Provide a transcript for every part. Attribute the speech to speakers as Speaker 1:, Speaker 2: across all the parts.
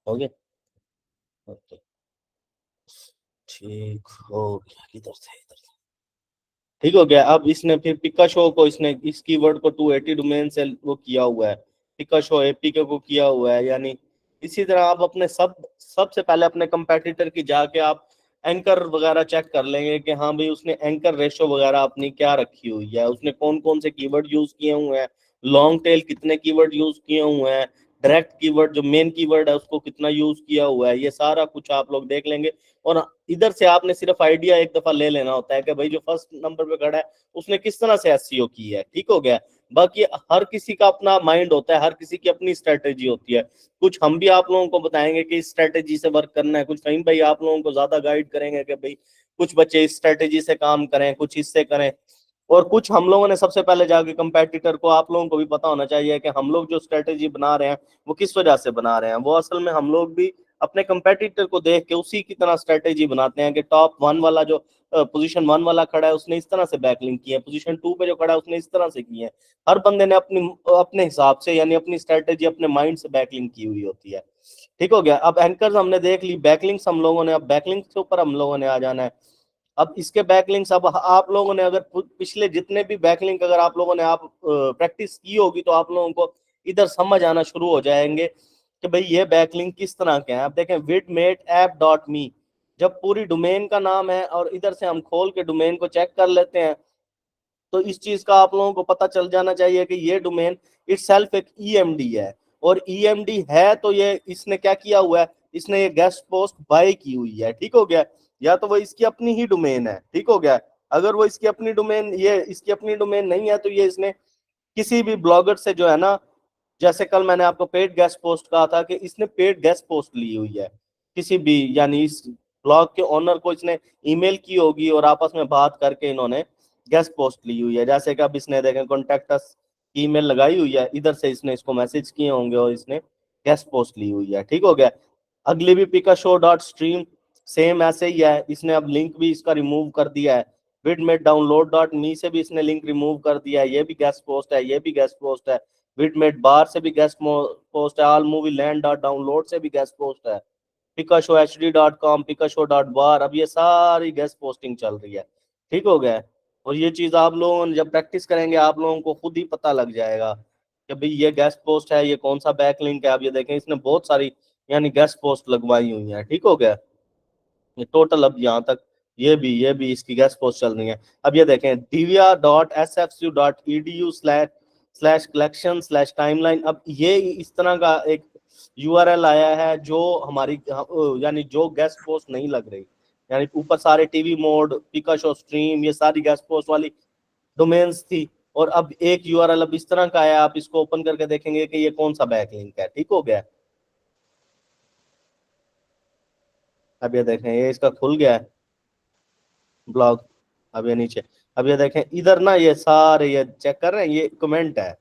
Speaker 1: हो गया। ओके, ठीक हो गया। किधर थे, इधर थे। ठीक हो गया। अब इसने फिर पिकाशो को, इसने इस कीवर्ड को 280 डोमेन से वो किया हुआ है, पिकाशो एपीके को किया हुआ है। यानी इसी तरह आप अपने सबसे पहले अपने कंपेटिटर की जाके आप एंकर वगैरह चेक कर लेंगे कि हाँ भाई उसने एंकर रेशो वगैरह अपनी क्या रखी हुई है, उसने कौन कौन से कीवर्ड यूज किए हुए हैं, लॉन्ग टेल कितने कीवर्ड यूज किए हुए हैं, डायरेक्ट कीवर्ड जो मेन कीवर्ड है उसको कितना यूज किया हुआ है, ये सारा कुछ आप लोग देख लेंगे। और इधर से आपने सिर्फ आइडिया एक दफा ले लेना होता है कि भाई जो फर्स्ट नंबर पे खड़ा है उसने किस तरह से एसईओ की है। ठीक हो गया। बाकी हर किसी का अपना माइंड होता है, हर किसी की अपनी स्ट्रेटेजी होती है। कुछ हम भी आप लोगों को बताएंगे कि इस स्ट्रेटेजी से वर्क करना है, कुछ कहीं भाई आप लोगों को ज्यादा गाइड करेंगे कि भाई कुछ बच्चे इस स्ट्रेटेजी से काम करें, कुछ इससे करें। और कुछ हम लोगों ने सबसे पहले जाके कंपेटिटर को, आप लोगों को भी पता होना चाहिए कि हम लोग जो स्ट्रेटेजी बना रहे हैं वो किस वजह से बना रहे हैं। वो असल में हम लोग भी अपने कंपेटिटर को देख के उसी की तरह स्ट्रेटेजी बनाते हैं कि टॉप वन वाला जो पोजीशन वन वाला खड़ा है उसने इस तरह से बैकलिंक की है, पोजीशन टू पे जो खड़ा है उसने इस तरह से की है। हर बंदे ने अपनी अपने हिसाब से यानी अपनी स्ट्रेटेजी अपने माइंड से बैकलिंक की हुई होती है। ठीक हो गया। अब एंकर्स हमने देख ली, बैकलिंक्स हम लोगों ने, अब बैकलिंक्स के ऊपर हम लोगों ने आ जाना है। अब इसके बैकलिंक्स, अब आप लोगों ने अगर पिछले जितने भी बैकलिंक अगर आप लोगों ने आप प्रैक्टिस की होगी तो आप लोगों को इधर समझ आना शुरू हो जाएंगे कि भाई ये बैकलिंक किस तरह के हैं। आप देखें विडमेट ऐप डॉट मी, जब पूरी डोमेन का नाम है और इधर से हम खोल के डोमेन को चेक कर लेते हैं तो इस चीज का आप लोगों को पता चल जाना चाहिए कि ये डोमेन इटसेल्फ एक ईएमडी है। और ईएमडी है तो ये इसने क्या किया हुआ है, इसने ये गेस्ट पोस्ट बाय की हुई है। ठीक हो गया। या तो वो इसकी अपनी ही डोमेन है। ठीक हो गया। अगर वो इसकी अपनी डोमेन, ये इसकी अपनी डोमेन नहीं है तो ये इसने किसी भी ब्लॉगर से जो है ना, जैसे कल मैंने आपको पेड गेस्ट पोस्ट कहा था कि इसने पेड गेस्ट पोस्ट ली हुई है किसी भी, यानी इस ब्लॉग के ओनर को इसने ईमेल की होगी और आपस में बात करके इन्होंने गेस्ट पोस्ट ली हुई है। जैसे कि अब इसने देखें कॉन्टेक्ट अस की ईमेल लगाई हुई है, इधर से इसने इसको मैसेज किए होंगे और इसने गेस्ट पोस्ट ली हुई है। ठीक हो गया। अगली भी पिकाशो डॉट स्ट्रीम सेम ऐसे ही है, इसने अब लिंक भी इसका रिमूव कर दिया है। विडमेट डाउनलोड डॉट मी से भी इसने लिंक रिमूव कर दिया है, ये भी गेस्ट पोस्ट है, ये भी गेस्ट पोस्ट है। विडमेट बार से भी गेस्ट पोस्ट है, all movie land dot download से भी गेस्ट पोस्ट है, पिकाशो hd.com, पिकाशो डॉट बार, अब ये सारी गेस्ट पोस्टिंग चल रही है। ठीक हो गया। और ये चीज आप लोगों ने जब प्रैक्टिस करेंगे आप लोगों को खुद ही पता लग जाएगा कि भाई ये गेस्ट पोस्ट है, ये कौन सा बैक लिंक है। अब ये देखें इसने बहुत सारी यानी गेस्ट पोस्ट लगवाई हुई है। ठीक हो गया। ये टोटल अब यहाँ तक ये भी इसकी गेस्ट पोस्ट चल रही है। अब ये देखें divya.sfcu.edu/collection/timeline, अब ये इस तरह का एक यूआरएल आया है जो हमारी यानी जो गेस्ट पोस्ट नहीं लग रही, यानी ऊपर सारे टीवी मोड, पिकाशो स्ट्रीम, ये सारी गेस्ट पोस्ट वाली डोमेन्स थी। और अब एक यूआरएल अब इस तरह का है, आप इसको ओपन करके देखेंगे कि ये कौन सा बैकलिंक है। ठीक हो गया। अब ये देखें ये इसका खुल गया है ब्लॉग। अब ये नीचे, अब ये देखें इधर ना, ये सारे ये चेक कर रहे हैं, ये कमेंट है,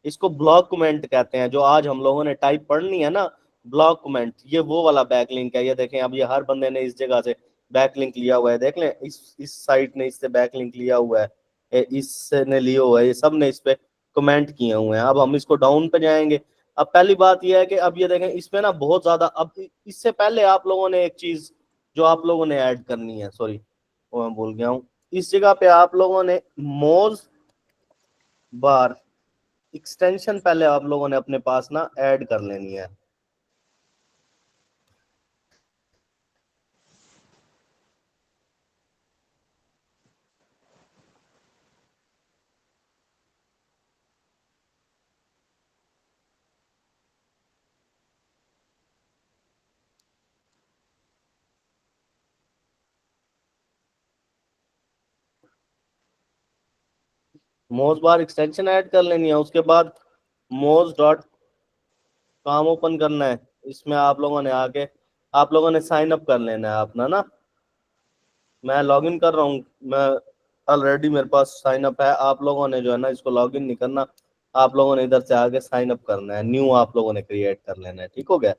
Speaker 1: इसको ब्लॉग कमेंट कहते हैं। जो आज हम लोगों ने टाइप पढ़नी है ना, ब्लॉग कमेंट, ये वो वाला बैकलिंक है। ये देखें अब ये हर बंदे ने इस जगह से बैकलिंक लिया हुआ है, देख लें इस साइट ने इससे बैकलिंक लिया हुआ है, इसने लिया हुआ है, ये सब ने इस पे कमेंट किए हुए हैं। अब हम इसको डाउन पे जाएंगे। अब पहली बात यह है कि अब ये देखें इसमें ना बहुत ज्यादा, अब इससे पहले आप लोगों ने एक चीज जो आप लोगों ने ऐड करनी है, सॉरी वो मैं भूल गया हूँ, इस जगह पे आप लोगों ने मोज बार एक्सटेंशन पहले आप लोगों ने अपने पास ना ऐड कर लेनी है। मोज बार एक्सटेंशन ऐड कर लेनी है, उसके बाद मोज डॉट कॉम ओपन करना है। इसमें आप लोगों ने आके आप लोगों ने साइन अप कर लेना है अपना ना। मैं लॉग इन कर रहा हूँ, मैं ऑलरेडी मेरे पास साइन अप है। आप लोगों ने जो है ना इसको लॉग इन नहीं करना, आप लोगों ने इधर से आके साइन अप करना है, न्यू आप लोगों ने क्रिएट कर लेना है। ठीक हो गया।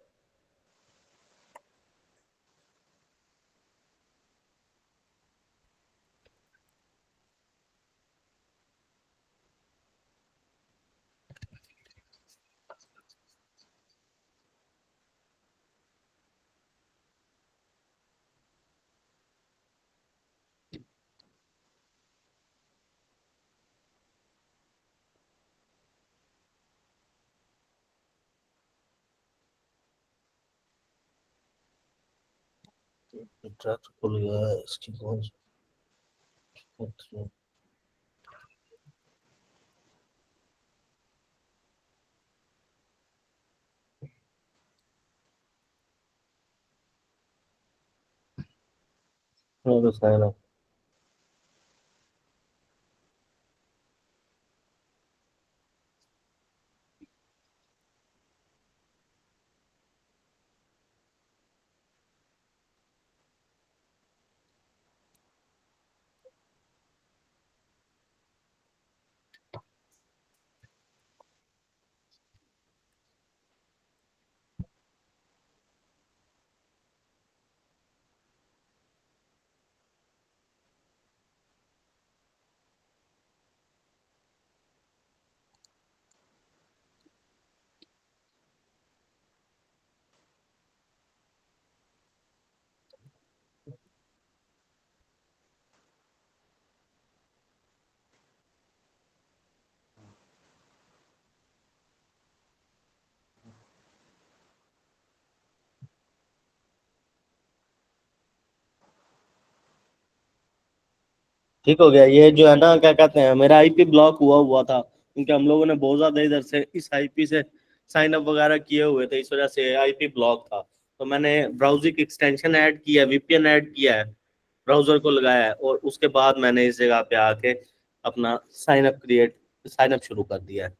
Speaker 1: ट्रैक्टर खुल गया है इसकी कौन सी साइन अप। ठीक हो गया। ये जो है ना क्या कहते हैं, मेरा आईपी ब्लॉक हुआ हुआ था क्योंकि हम लोगों ने बहुत ज्यादा इधर से इस आईपी से साइन अप वगैरह किए हुए थे, इस वजह से आईपी ब्लॉक था। तो मैंने ब्राउजिंग एक्सटेंशन ऐड किया है, वीपीएन ऐड किया है, ब्राउजर को लगाया है, और उसके बाद मैंने इस जगह पे आके अपना साइन अप शुरू कर दिया है।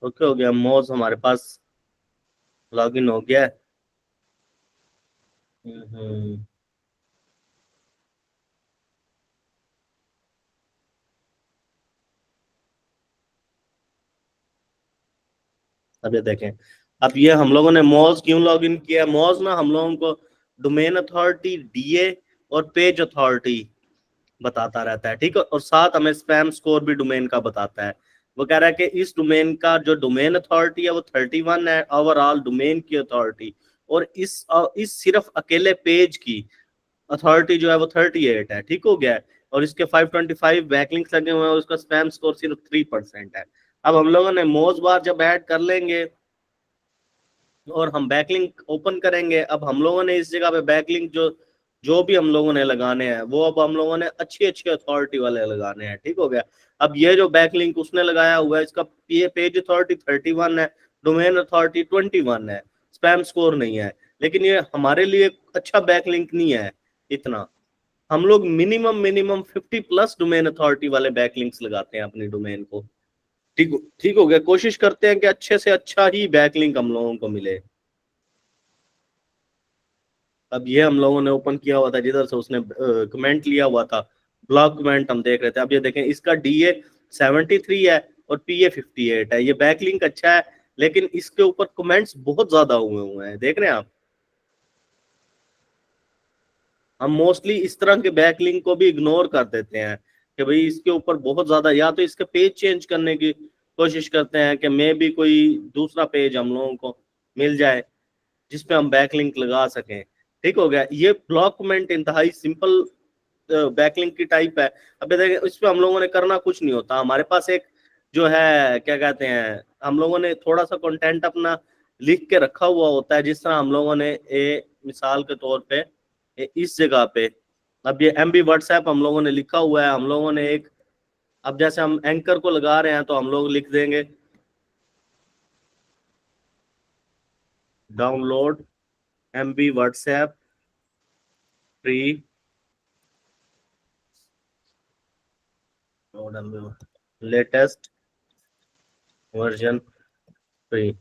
Speaker 1: ओके हो गया, मौज हमारे पास लॉगिन हो गया है। हम्म। अब ये देखें, अब ये हम लोगों ने मॉज क्यों लॉगिन किया? मॉज ना हम लोगों को डोमेन अथॉरिटी, डीए और पेज अथॉरिटी बताता रहता है, ठीक है, और साथ हमें स्पैम स्कोर भी डोमेन का बताता है। वो कह रहा है कि इस डोमेन का जो डोमेन अथॉरिटी है वो 31 है, ओवरऑल डोमेन की अथॉरिटी, और इस सिर्फ अकेले पेज की अथॉरिटी जो है वो 38 है, ठीक हो गया है। और इसके 525 बैकलिंक्स लगे हुए हैं, उसका स्पैम स्कोर सिर्फ 3% है। अब हम लोगों ने मोज बार जब ऐड कर लेंगे और हम बैकलिंक ओपन करेंगे, अब हम लोगों ने इस जगह पे बैकलिंक जो जो भी हम लोगों ने लगाने हैं वो अब हम लोगों ने अच्छी अच्छी अथॉरिटी वाले लगाने हैं, ठीक हो गया। अब ये जो बैकलिंक उसने लगाया हुआ है, इसका ये पेज अथॉरिटी 31 है, डोमेन अथॉरिटी 21 है, स्पैम स्कोर नहीं है। लेकिन ये हमारे लिए अच्छा बैकलिंक नहीं है इतना। हम लोग मिनिमम मिनिमम 50+ डोमेन अथॉरिटी वाले बैकलिंक्स लगाते हैं अपनी डोमेन को। ठीक हो गया, कोशिश करते हैं कि अच्छे से अच्छा ही बैकलिंक हम लोगों को मिले। अब ये हम लोगों ने ओपन किया हुआ था जिधर से उसने कमेंट लिया हुआ था, ब्लॉक कमेंट हम देख रहे थे। अब ये देखें, इसका DA 73 है और PA 58 है। ये बैकलिंक अच्छा है, लेकिन इसके ऊपर कमेंट्स बहुत ज्यादा हुए हैं, देख रहे हैं आप। हम मोस्टली इस तरह के बैकलिंक को भी इग्नोर कर देते हैं कि भाई इसके ऊपर बहुत ज्यादा, या तो इसके पेज चेंज करने की कोशिश करते हैं कि मे भी कोई दूसरा पेज हम लोगों को मिल जाए जिसपे हम बैकलिंक लगा सकें। ठीक हो गया। ये ब्लॉक कमेंट इंतहाई सिंपल बैकलिंक की टाइप है। अब देखिए, इस पे हम लोगों ने करना कुछ नहीं होता। हमारे पास एक जो है क्या कहते हैं, हम लोगों ने थोड़ा सा कंटेंट अपना लिख के रखा हुआ होता है। जिस तरह हम लोगों ने मिसाल के तौर पे इस जगह पे, अब ये MB व्हाट्सएप हम लोगों ने लिखा हुआ है। हम लोगों ने एक, अब जैसे हम एंकर को लगा रहे हैं तो हम लोग लिख देंगे download MB WhatsApp free, latest version free.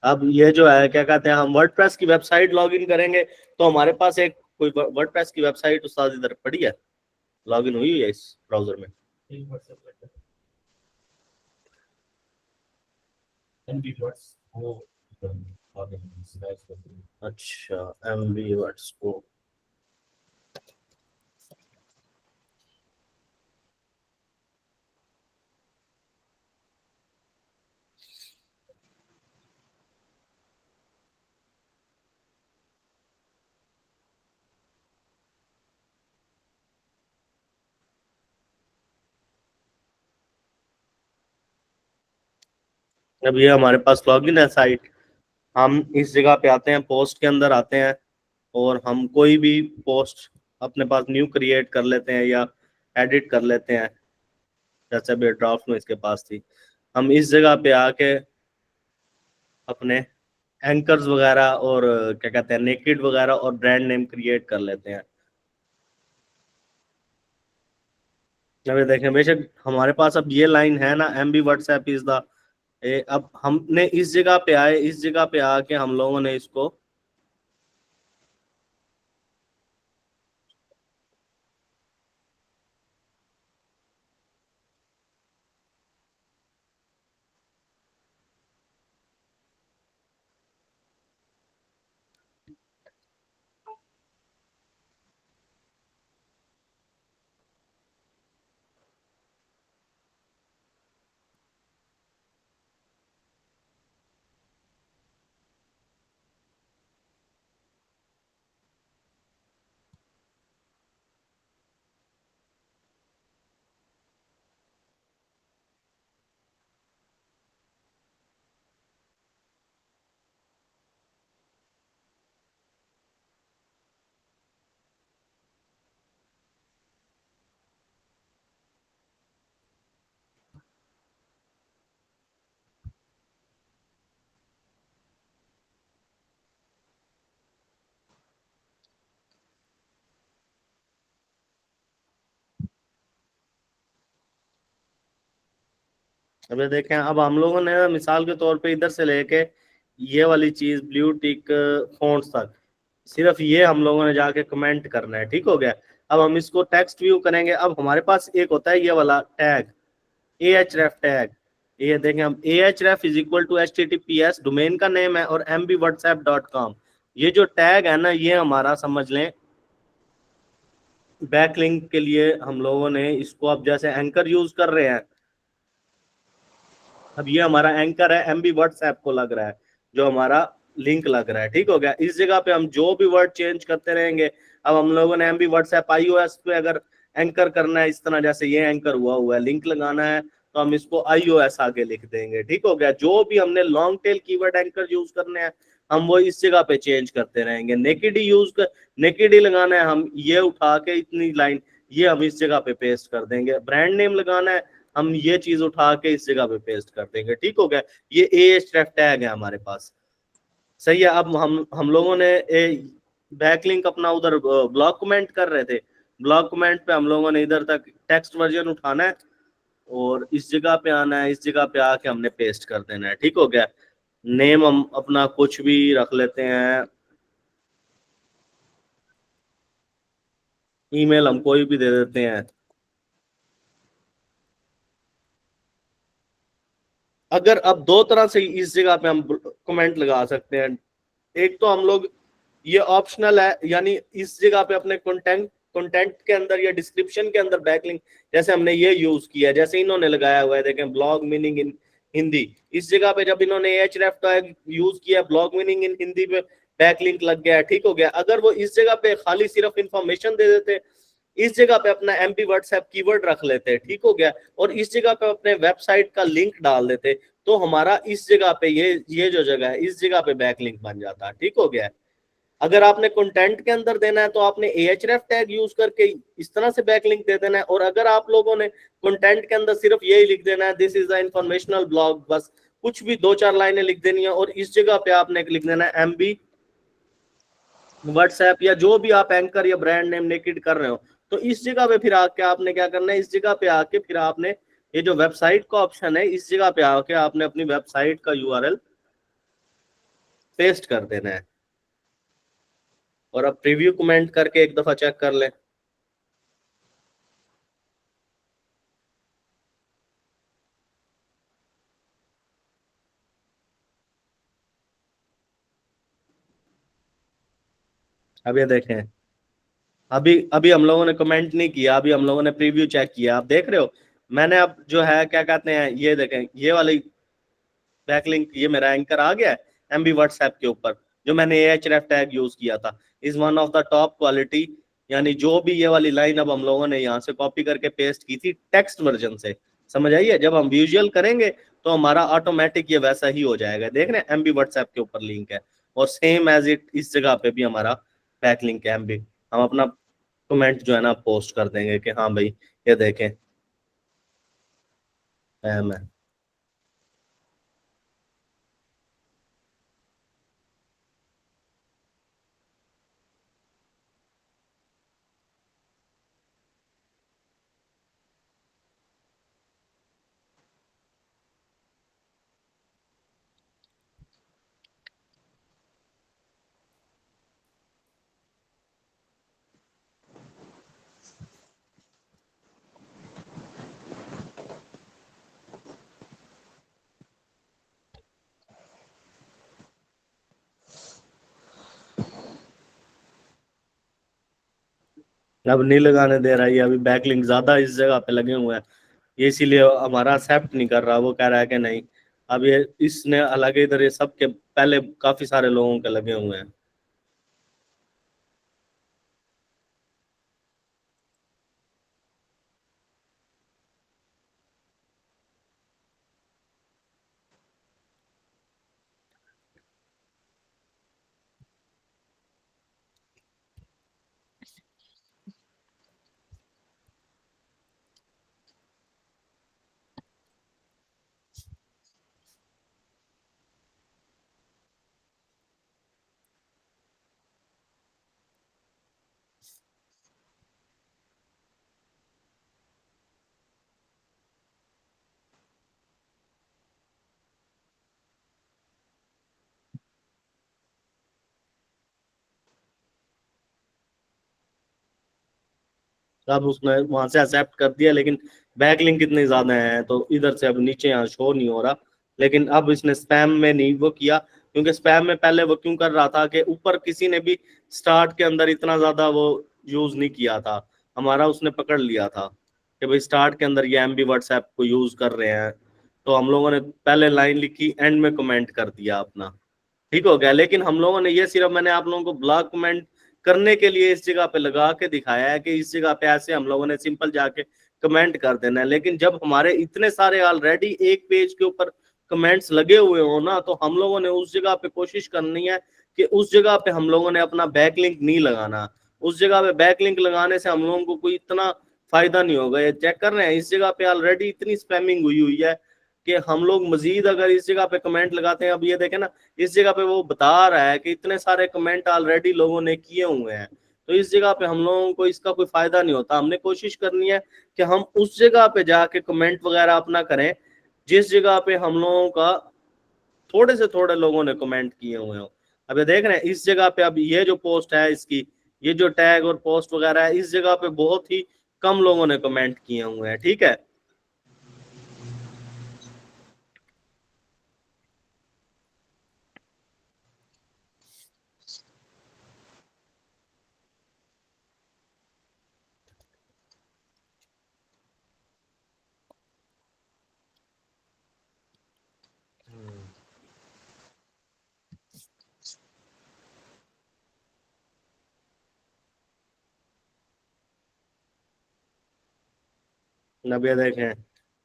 Speaker 1: अब ये जो है क्या कहते हैं, हम वर्डप्रेस की वेबसाइट लॉगिन करेंगे तो हमारे पास एक कोई वर्डप्रेस की वेबसाइट उस्ताद इधर पड़ी है, लॉगिन हुई है इस ब्राउजर में। अच्छा, MB वर्ड्स को अब ये हमारे पास लॉगिन है साइट। हम इस जगह पे आते हैं, पोस्ट के अंदर आते हैं और हम कोई भी पोस्ट अपने पास न्यू क्रिएट कर लेते हैं या एडिट कर लेते हैं। जैसे अभी ड्राफ्ट में इसके पास थी, हम इस जगह पे आके अपने एंकर्स वगैरह और क्या कहते हैं नेकेड वगैरह और ब्रांड नेम क्रिएट कर लेते हैं। अभी देखें, बेशक हमारे पास अब ये लाइन है ना, MB व्हाट्सएप इज द, अब हमने इस जगह पे आए, इस जगह पे आके हम लोगों ने इसको अभी देखें, अब हम लोगों ने ना मिसाल के तौर पे इधर से लेके ये वाली चीज ब्लू टिक फॉन्ट्स तक, सिर्फ ये हम लोगों ने जाके कमेंट करना है। ठीक हो गया। अब हम इसको टेक्स्ट व्यू करेंगे। अब हमारे पास एक होता है ये वाला टैग, ahref टैग। ये देखें, हम ahref is equal to https domain का नेम है और mbwhatsapp.com। ये जो टैग है ना, ये हमारा समझ लें बैकलिंक के लिए हम लोगों ने इसको, अब जैसे एंकर यूज कर रहे हैं, अब ये हमारा एंकर है, MB व्हाट्सएप को लग रहा है जो हमारा लिंक लग रहा है। ठीक हो गया। इस जगह पे हम जो भी वर्ड चेंज करते रहेंगे। अब हम लोगों ने MB व्हाट्सएप iOS पे अगर एंकर करना है, इस तरह जैसे ये एंकर हुआ है, लिंक लगाना है तो हम इसको iOS आगे लिख देंगे। ठीक हो गया। जो भी हमने long tail keyword anchor use करने हैं, हम वो इस जगह पे चेंज करते रहेंगे। नेकेड यूज कर, नेकेड लगाना है, हम ये उठा के इतनी लाइन ये हम इस जगह पे पेस्ट कर देंगे। ब्रांड नेम लगाना है, हम ये चीज उठा के इस जगह पे पेस्ट कर देंगे। ठीक हो गया। ये ahref टैग है हमारे पास। सही है। अब हम लोगों ने बैकलिंक अपना उधर ब्लॉक कमेंट कर रहे थे, ब्लॉक कमेंट पे हम लोगों ने इधर तक टेक्स्ट वर्जन उठाना है। और इस जगह पे आना है, इस जगह पे आके हमने पेस्ट कर देना है। ठीक हो गया। नेम हम अपना कुछ भी रख लेते हैं, ईमेल हम कोई भी दे देते हैं। अगर अब दो तरह से इस जगह पे हम कमेंट लगा सकते हैं। एक तो हम लोग, ये ऑप्शनल है, यानी इस जगह पे अपने कंटेंट कंटेंट के अंदर या डिस्क्रिप्शन के अंदर बैकलिंक, जैसे हमने ये यूज किया, जैसे इन्होंने लगाया हुआ है देखें, ब्लॉग मीनिंग इन हिंदी। इस जगह पे जब इन्होंने एच रेफ टैग यूज किया, ब्लॉग मीनिंग इन हिंदी पे बैकलिंक लग गया है। ठीक हो गया। अगर वो इस जगह पे खाली सिर्फ इंफॉर्मेशन दे देते, इस जगह पे अपना एमपी व्हाट्सएप कीवर्ड रख लेते, ठीक हो गया, और इस जगह पे अपने वेबसाइट का लिंक डाल देते, तो हमारा इस जगह पे ये जो जगह है, इस जगह पे बैकलिंक बन जाता। ठीक हो गया। अगर आपने कंटेंट के अंदर देना है तो आपने एएचरेफ टैग यूज करके इस तरह से बैकलिंक दे देना है। और अगर आप लोगों ने कंटेंट के अंदर सिर्फ यही लिख देना है, this is the informational blog, बस कुछ भी दो चार लाइनें लिख देनी है, और इस जगह पे आपने लिख देना है एमबी व्हाट्सएप, या जो भी आप एंकर या ब्रांड नेम नेकेड कर रहे हो, तो इस जगह पे फिर आके आपने क्या करना है, इस जगह पे आके फिर आपने ये जो वेबसाइट का ऑप्शन है, इस जगह पे आके आपने अपनी वेबसाइट का यूआरएल पेस्ट कर देना है। और अब प्रीव्यू कमेंट करके एक दफा चेक कर लें। अब ये देखें, अभी अभी हम लोगों ने कमेंट नहीं किया, अभी हम लोगों ने प्रीव्यू चेक किया, आप देख रहे हो। मैंने अब जो है क्या कहते हैं, ये देखें, ये वाली बैकलिंक, ये मेरा एंकर आ गया है एमबी व्हाट्सएप के ऊपर, जो मैंने एएचरेफ टैग यूज किया था, is one of the top quality. यानी जो भी ये वाली लाइन अब हम लोगों ने यहाँ से कॉपी करके पेस्ट की थी टेक्स्ट वर्जन से, समझ आइए, जब हम विजुअल करेंगे तो हमारा ऑटोमेटिक ये वैसा ही हो जाएगा। देख रहे हैं, एमबी व्हाट्सएप के ऊपर लिंक है, और सेम एज इट इस जगह पे भी हमारा बैकलिंक है एमबी। हम अपना कमेंट जो है ना पोस्ट कर देंगे कि हाँ भाई ये देखें, मैं अब नहीं लगाने दे रहा है, ये अभी बैकलिंक ज्यादा इस जगह पे लगे हुए हैं, ये इसीलिए हमारा एक्सेप्ट नहीं कर रहा, वो कह रहा है कि नहीं। अब ये इसने हालांकि इधर ये सबके पहले काफी सारे लोगों के लगे हुए हैं। अब उसने वहां से एक्सेप्ट कर दिया, लेकिन बैकलिंक कितने ज्यादा हैं तो इधर से अब नीचे यहाँ शो नहीं हो रहा। लेकिन अब इसने स्पैम में नहीं वो किया, क्योंकि स्पैम में पहले वो क्यों कर रहा था कि ऊपर किसी ने भी स्टार्ट के अंदर इतना ज्यादा वो यूज नहीं किया था, हमारा उसने पकड़ लिया था कि भाई स्टार्ट के अंदर ये एमबी व्हाट्सएप को यूज कर रहे हैं, तो हम लोगों ने पहले लाइन लिखी, एंड में कमेंट कर दिया अपना। ठीक हो गया। लेकिन हम लोगों ने ये सिर्फ, मैंने आप लोगों को ब्लॉग कमेंट करने के लिए इस जगह पे लगा के दिखाया है कि इस जगह पे ऐसे हम लोगों ने सिंपल जाके कमेंट कर देना है। लेकिन जब हमारे इतने सारे ऑलरेडी एक पेज के ऊपर कमेंट्स लगे हुए हो ना, तो हम लोगों ने उस जगह पे कोशिश करनी है कि उस जगह पे हम लोगों ने अपना बैकलिंक नहीं लगाना। उस जगह पे बैकलिंक लगाने से हम लोगों को कोई इतना फायदा नहीं होगा। ये चेक कर रहे हैं, इस जगह पे ऑलरेडी इतनी स्पैमिंग हुई हुई है कि हम लोग मजीद अगर इस जगह पे कमेंट लगाते हैं, अब ये देखें ना, इस जगह पे वो बता रहा है कि इतने सारे कमेंट ऑलरेडी लोगों ने किए हुए हैं, तो इस जगह पे हम लोगों को इसका कोई फायदा नहीं होता। हमने कोशिश करनी है कि हम उस जगह पे जाके कमेंट वगैरह अपना करें जिस जगह पे हम लोगों का थोड़े से थोड़े लोगों ने कमेंट किए हुए हो। अब ये देख रहे हैं इस जगह पे, अब ये जो पोस्ट है इसकी, ये जो टैग और पोस्ट वगैरह है, इस जगह पे बहुत ही कम लोगों ने कमेंट किए हुए हैं। ठीक है, अब ये देखें,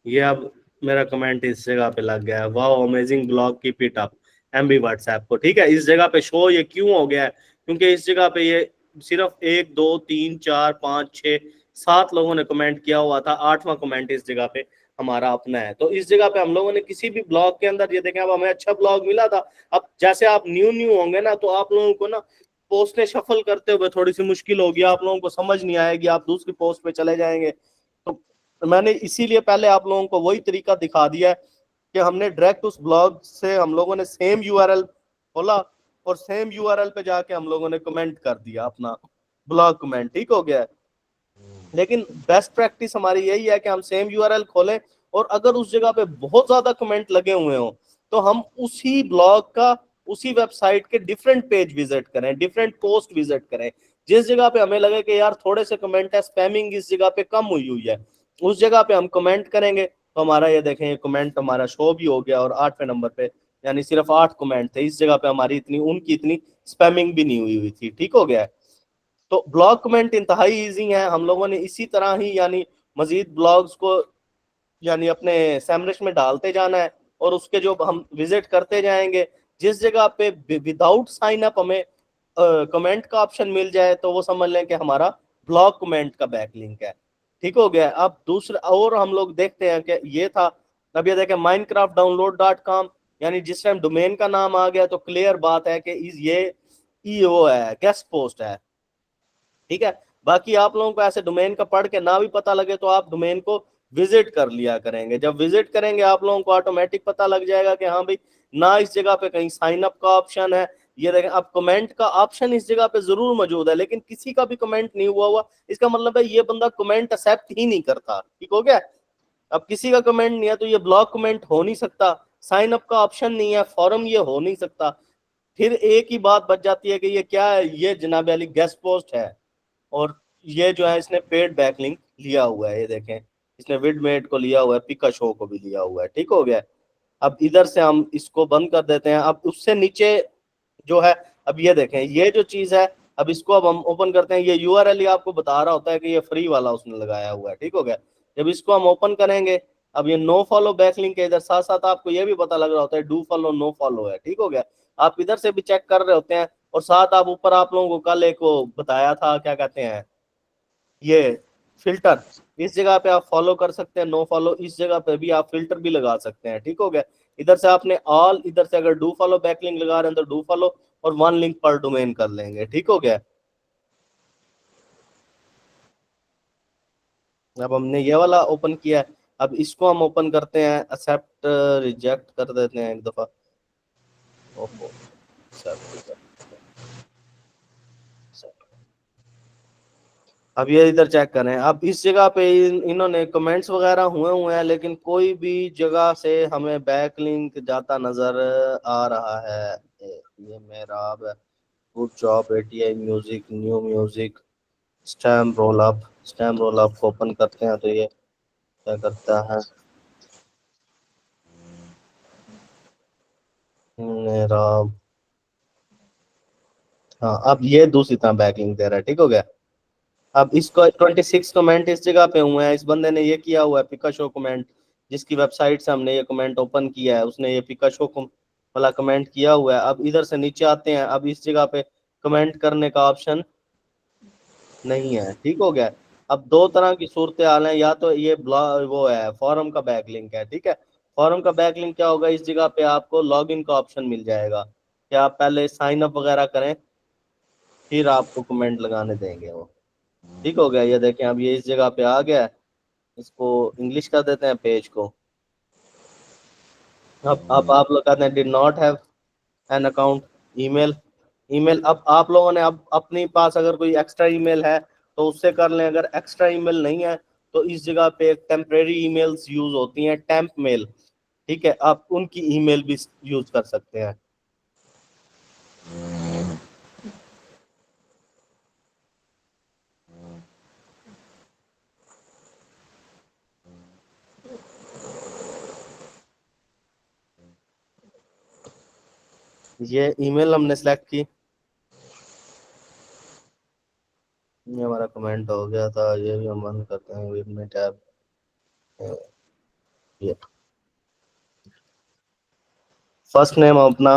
Speaker 1: ये अब मेरा कमेंट इस जगह पे लग गया है, वाह amazing blog keep it up MB WhatsApp को। ठीक है, इस जगह पे शो ये क्यों हो गया है, क्योंकि इस जगह पे ये सिर्फ 1 2 3 4 5 6 7 लोगों ने कमेंट किया हुआ था, 8वां कमेंट इस जगह पे हमारा अपना है। तो इस जगह पे हम लोगों ने किसी भी ब्लॉग के अंदर, ये देखें अब हमें अच्छा ब्लॉग मिला था। अब जैसे आप न्यू न्यू होंगे ना, तो आप लोगों को ना पोस्टें शफल करते हुए थोड़ी सी मुश्किल होगी, आप लोगों को समझ नहीं आएगी, आप दूसरी पोस्ट पे चले जाएंगे। तो मैंने इसीलिए पहले आप लोगों को वही तरीका दिखा दिया है कि हमने डायरेक्ट उस ब्लॉग से हम लोगों ने सेम यूआरएल खोला और सेम यूआरएल पे जाके हम लोगों ने कमेंट कर दिया अपना ब्लॉग कमेंट। ठीक हो गया है। लेकिन बेस्ट प्रैक्टिस हमारी यही है कि हम सेम यूआरएल खोलें और अगर उस जगह पे बहुत ज्यादा कमेंट लगे हुए हो तो हम उसी ब्लॉग का, उसी वेबसाइट के डिफरेंट पेज विजिट करें, डिफरेंट पोस्ट विजिट करें। जिस जगह पे हमें लगे कि यार थोड़े से कमेंट है, स्पैमिंग इस जगह पे कम हुई हुई है, उस जगह पे हम कमेंट करेंगे। तो हमारा ये देखें, ये कमेंट हमारा शो भी हो गया और 8वें नंबर पे, यानी सिर्फ 8 कमेंट थे इस जगह पे, हमारी इतनी उनकी इतनी स्पैमिंग भी नहीं हुई हुई थी। ठीक हो गया है। तो ब्लॉग कमेंट इंतहाई इजी है। हम लोगों ने इसी तरह ही यानी मजीद ब्लॉग्स को यानी अपने सैमरिश में डालते जाना है और उसके जो हम विजिट करते जाएंगे, जिस जगह पे विदाउट साइन अप हमें कमेंट का ऑप्शन मिल जाए तो वो समझ लें कि हमारा ब्लॉग कमेंट का बैकलिंक है। ठीक हो गया। अब दूसरा और हम लोग देखते हैं कि ये था, अब ये देखें minecraftdownload.com, यानी जिस टाइम डोमेन का नाम आ गया तो क्लियर बात है कि ये वो है, गेस्ट पोस्ट है। ठीक है, बाकी आप लोगों को ऐसे डोमेन का पढ़ के ना भी पता लगे तो आप डोमेन को विजिट कर लिया करेंगे। जब विजिट करेंगे आप लोगों को ऑटोमेटिक पता लग जाएगा कि हाँ भाई, ना इस जगह पे कहीं साइन अप का ऑप्शन है। ये देखें, अब कमेंट का ऑप्शन इस जगह पे जरूर मौजूद है लेकिन किसी का भी कमेंट नहीं हुआ, इसका मतलब है ये बंदा कमेंट एक्सेप्ट ही नहीं करता। ठीक हो गया। अब किसी का कमेंट नहीं है तो ये ब्लॉक कमेंट हो नहीं सकता, साइन अप का ऑप्शन नहीं है, फॉरम ये हो नहीं सकता। फिर एक ही बात बच जाती है कि ये क्या है, ये जनाब अली गेस्ट पोस्ट है और ये जो है इसने पेड बैकलिंक लिया हुआ है। ये देखें, इसने विडमेट को लिया हुआ है, पिका शो को भी लिया हुआ है। ठीक हो गया। अब इधर से हम इसको बंद कर देते हैं। अब उससे नीचे जो है, अब ये देखें, ये जो चीज है, अब इसको अब हम ओपन करते हैं। ये यूआरएल ही आपको बता रहा होता है कि ये फ्री वाला उसने लगाया हुआ है। ठीक हो गया। जब इसको हम ओपन करेंगे, अब ये नो फॉलो बैकलिंक है, इधर साथ साथ आपको ये भी पता लग रहा होता है डू फॉलो नो फॉलो है। ठीक हो गया। आप इधर से भी चेक कर रहे होते हैं और साथ आप ऊपर, आप लोगों को कल एक वो बताया था, क्या कहते हैं, ये फिल्टर, इस जगह पे आप फॉलो कर सकते हैं नो फॉलो, इस जगह पे भी आप फिल्टर भी लगा सकते हैं। ठीक हो गया। इधर से आपने ऑल, इधर से अगर डू फॉलो बैकलिंक लगा रहे हैं तो डू फॉलो और 1 लिंक पर डोमेन कर लेंगे। ठीक हो गया। अब हमने ये वाला ओपन किया है, अब इसको हम ओपन करते हैं, एक्सेप्ट रिजेक्ट कर देते हैं एक दफा। ओहो, अब ये इधर चेक करें। अब इस जगह पे इन्होंने कमेंट्स वगैरह हुए हुए हैं लेकिन कोई भी जगह से हमें बैकलिंक जाता नजर आ रहा है। ये मेरा good job ATI music, new music, स्टैम रोल अप को ओपन करते हैं तो ये क्या करता है, मेरा, हाँ अब ये दूसरी तरह बैकलिंक दे रहा है। ठीक हो गया। अब इसको 26 कमेंट इस जगह पे हुए हैं, इस बंदे ने ये किया हुआ है पिकाशो कमेंट, जिसकी वेबसाइट से हमने ये कमेंट ओपन किया है, उसने ये पिकाशो वाला कमेंट किया हुआ है। अब इधर से नीचे आते हैं, अब इस जगह पे कमेंट करने का ऑप्शन नहीं है। ठीक हो गया। अब दो तरह की सूरत हाल है, या तो ये वो है फॉरम का बैकलिंक है। ठीक है, फॉरम का बैकलिंक क्या होगा, इस जगह पे आपको लॉगिन का ऑप्शन मिल जाएगा कि आप पहले साइन अप वगैरह करें फिर आपको कमेंट लगाने देंगे वो। ठीक हो गया, ये देखें अब ये इस जगह पे आ गया है। इसको इंग्लिश कर देते हैं पेज को। अब आप लोग कहते हैं did not have an account email. Email अब आप लोगों ने अब अपने पास अगर कोई एक्स्ट्रा ईमेल है तो उससे कर लें, अगर एक्स्ट्रा ईमेल नहीं है तो इस जगह पे टेम्परेरी ईमेल्स यूज होती हैं, टेम्प मेल। ठीक है, आप उनकी ईमेल भी यूज कर सकते हैं। ये ईमेल हमने सेलेक्ट की, ये हमारा कमेंट हो गया था, ये भी हम बंद करते हैं विद में टैब। ये फर्स्ट नेम अपना,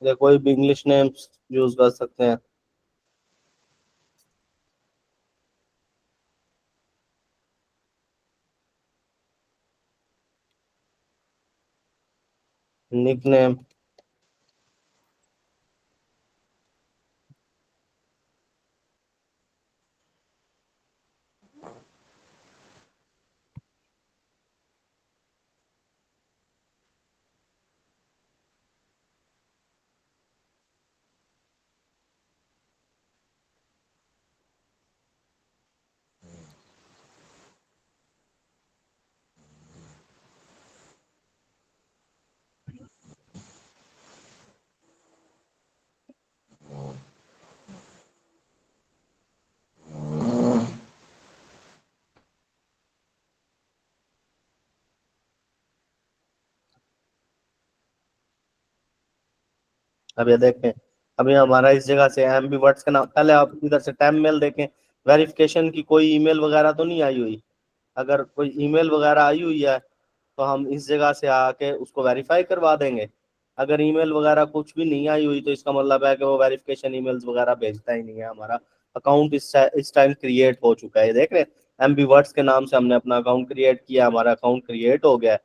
Speaker 1: या कोई भी इंग्लिश नेम यूज कर सकते हैं। निक नेम, अब ये देखें, अभी हमारा इस जगह से एम बी वर्ड्स का नाम, पहले आप इधर से टैम मेल देखें, वेरिफिकेशन की कोई ईमेल वगैरह तो नहीं आई हुई। अगर कोई ईमेल वगैरह आई हुई है तो हम इस जगह से आके उसको वेरीफाई करवा देंगे। अगर ईमेल वगैरह कुछ भी नहीं आई हुई तो इसका मतलब है कि वो वेरिफिकेशन ईमेल्स वगैरह भेजता ही नहीं है। हमारा अकाउंट इस टाइम क्रिएट हो चुका है, ये देख रहे हैं एम बी वर्ड्स के नाम से हमने अपना अकाउंट क्रिएट किया, हमारा अकाउंट क्रिएट हो गया है।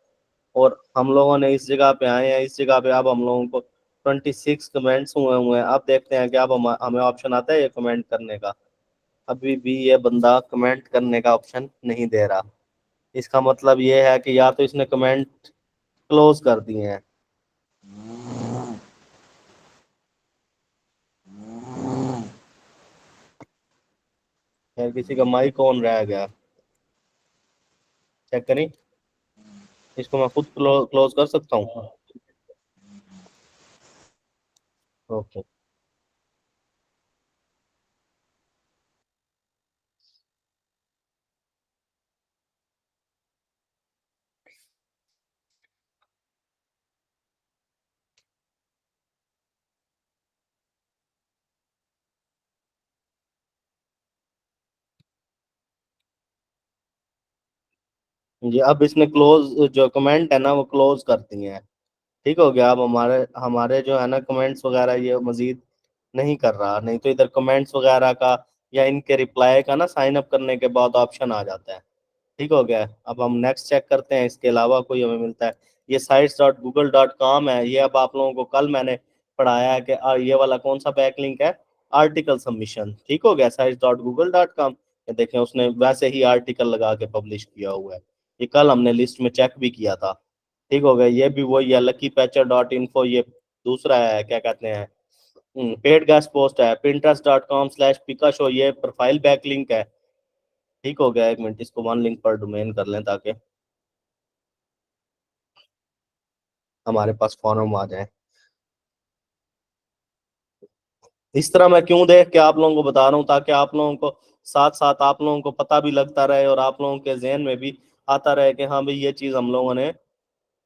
Speaker 1: और हम लोगों ने इस जगह पे आए हैं, इस जगह पे अब हम लोगों को 26 कमेंट्स हुए हुए हैं। अब देखते हैं कि अब हमें ऑप्शन आता है ये कमेंट करने का। अभी भी ये बंदा कमेंट करने का ऑप्शन नहीं दे रहा। इसका मतलब ये है कि या तो इसने कमेंट क्लोज कर दिए हैं। यार किसी का माइक ऑन रह गया, चेक करें। इसको मैं खुद क्लोज कर सकता हूँ। ओके। जी अब इसने क्लोज जो कमेंट है ना वो क्लोज कर दिए हैं। ठीक हो गया, अब हमारे हमारे जो है ना कमेंट्स वगैरह ये मजीद नहीं कर रहा, नहीं तो इधर कमेंट्स वगैरह का या इनके रिप्लाई का ना साइन अप करने के बाद ऑप्शन आ जाता है। ठीक हो गया, अब हम नेक्स्ट चेक करते हैं इसके अलावा कोई हमें मिलता है। ये sites.google.com है, ये अब आप लोगों को कल मैंने पढ़ाया है कि ये वाला कौन सा बैकलिंक है, आर्टिकल सबमिशन। ठीक हो गया, sites.google.com। ये देखें उसने वैसे ही आर्टिकल लगा के पब्लिश किया हुआ है, ये कल हमने लिस्ट में चेक भी किया था। ठीक हो गया, ये भी वही है luckypatcher.info, ये दूसरा है क्या कहते हैं पेड गेस्ट पोस्ट है pinterest.com/पिकाशो, ये प्रोफाइल बैक लिंक है। ठीक हो गया, एक मिनट इसको वन लिंक पर डोमेन कर लें ताकि हमारे पास फॉर्म आ जाए। इस तरह मैं क्यों देख के आप लोगों को बता रहा हूँ, ताकि आप लोगों को साथ साथ आप लोगों को पता भी लगता रहे और आप लोगों के जहन में भी आता रहे कि हाँ भाई ये चीज हम लोगों ने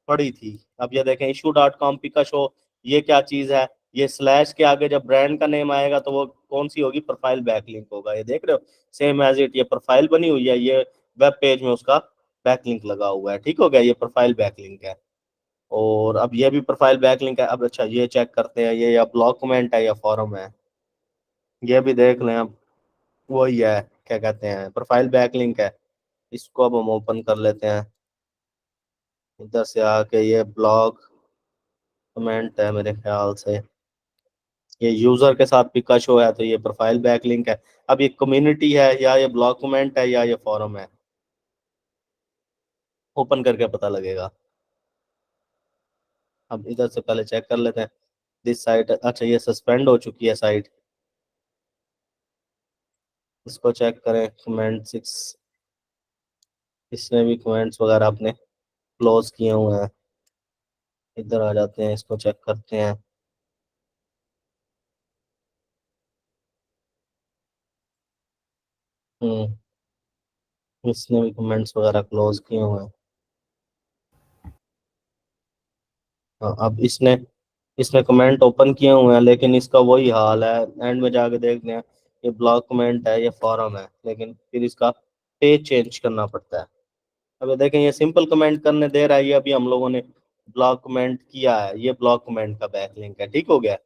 Speaker 1: पढ़ी थी। अब ये देखें issue.com पिकाशो, ये क्या चीज है, ये स्लैश के आगे जब ब्रांड का नेम आएगा तो वो कौन सी होगी, प्रोफाइल बैकलिंक होगा। ये देख रहे हो, सेम एज इट, ये प्रोफाइल बनी हुई है, ये वेब पेज में उसका बैकलिंक लगा हुआ है। ठीक हो गया, ये प्रोफाइल बैकलिंक है। और अब ये भी प्रोफाइल बैकलिंक है। अब अच्छा ये चेक करते हैं ये या ब्लॉक कमेंट है या फॉरम है, ये भी देख लें अब। वही है, क्या कहते हैं, प्रोफाइल बैकलिंक है। इसको अब हम ओपन कर लेते हैं। इधर से आके ये ब्लॉग कमेंट है मेरे ख्याल से, ये यूजर के साथ पिकाशो है तो ये प्रोफाइल बैकलिंक है। अब ये कम्युनिटी है या ये ब्लॉग कमेंट है या ये फॉरम है, ओपन करके पता लगेगा। अब इधर से पहले चेक कर लेते हैं। दिस साइट, अच्छा ये सस्पेंड हो चुकी है साइट। इसको चेक करें, कमेंट 6, इसमें भी कमेंट्स वगैरह अपने क्लोज किए हुए हैं। इधर आ जाते हैं, इसको चेक करते हैं। हम्म, इसने भी कमेंट्स वगैरह क्लोज किए हुए हैं। हाँ, अब इसने इसने कमेंट ओपन किए हुए हैं लेकिन इसका वही हाल है। एंड में जाके देखते हैं, ये ब्लॉक कमेंट है, ये फॉरम है, लेकिन फिर इसका पेज चेंज करना पड़ता है। अब ये देखें, ये सिंपल कमेंट करने दे रहा है, ये अभी हम लोगों ने ब्लॉक कमेंट किया है, ये ब्लॉक कमेंट का बैकलिंक है, ठीक हो गया।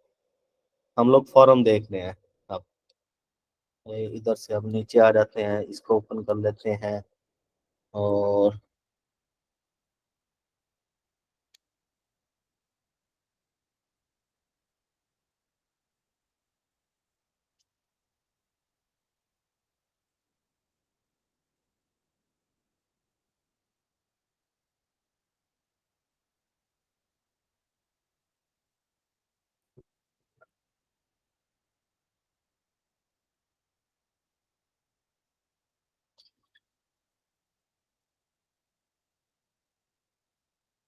Speaker 1: हम लोग फॉरम देख रहे हैं। अब इधर से अब नीचे आ जाते हैं, इसको ओपन कर लेते हैं। और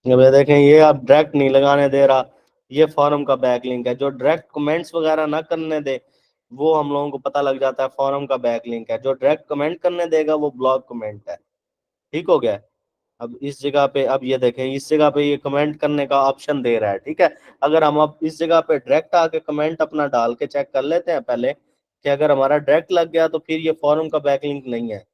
Speaker 1: अब ये देखें, ये आप डायरेक्ट नहीं लगाने दे रहा, ये फॉरम का बैकलिंक है। जो डायरेक्ट कमेंट्स वगैरह ना करने दे, वो हम लोगों को पता लग जाता है फॉरम का बैकलिंक है। जो डायरेक्ट कमेंट करने देगा वो ब्लॉक कमेंट है, ठीक हो गया। अब इस जगह पे, अब ये देखें, इस जगह पे ये कमेंट करने का ऑप्शन दे रहा है, ठीक है। अगर हम अब इस जगह पे डायरेक्ट आके कमेंट अपना डाल के चेक कर लेते हैं पहले, कि अगर हमारा डायरेक्ट लग गया तो फिर ये फॉरम का बैकलिंक नहीं है।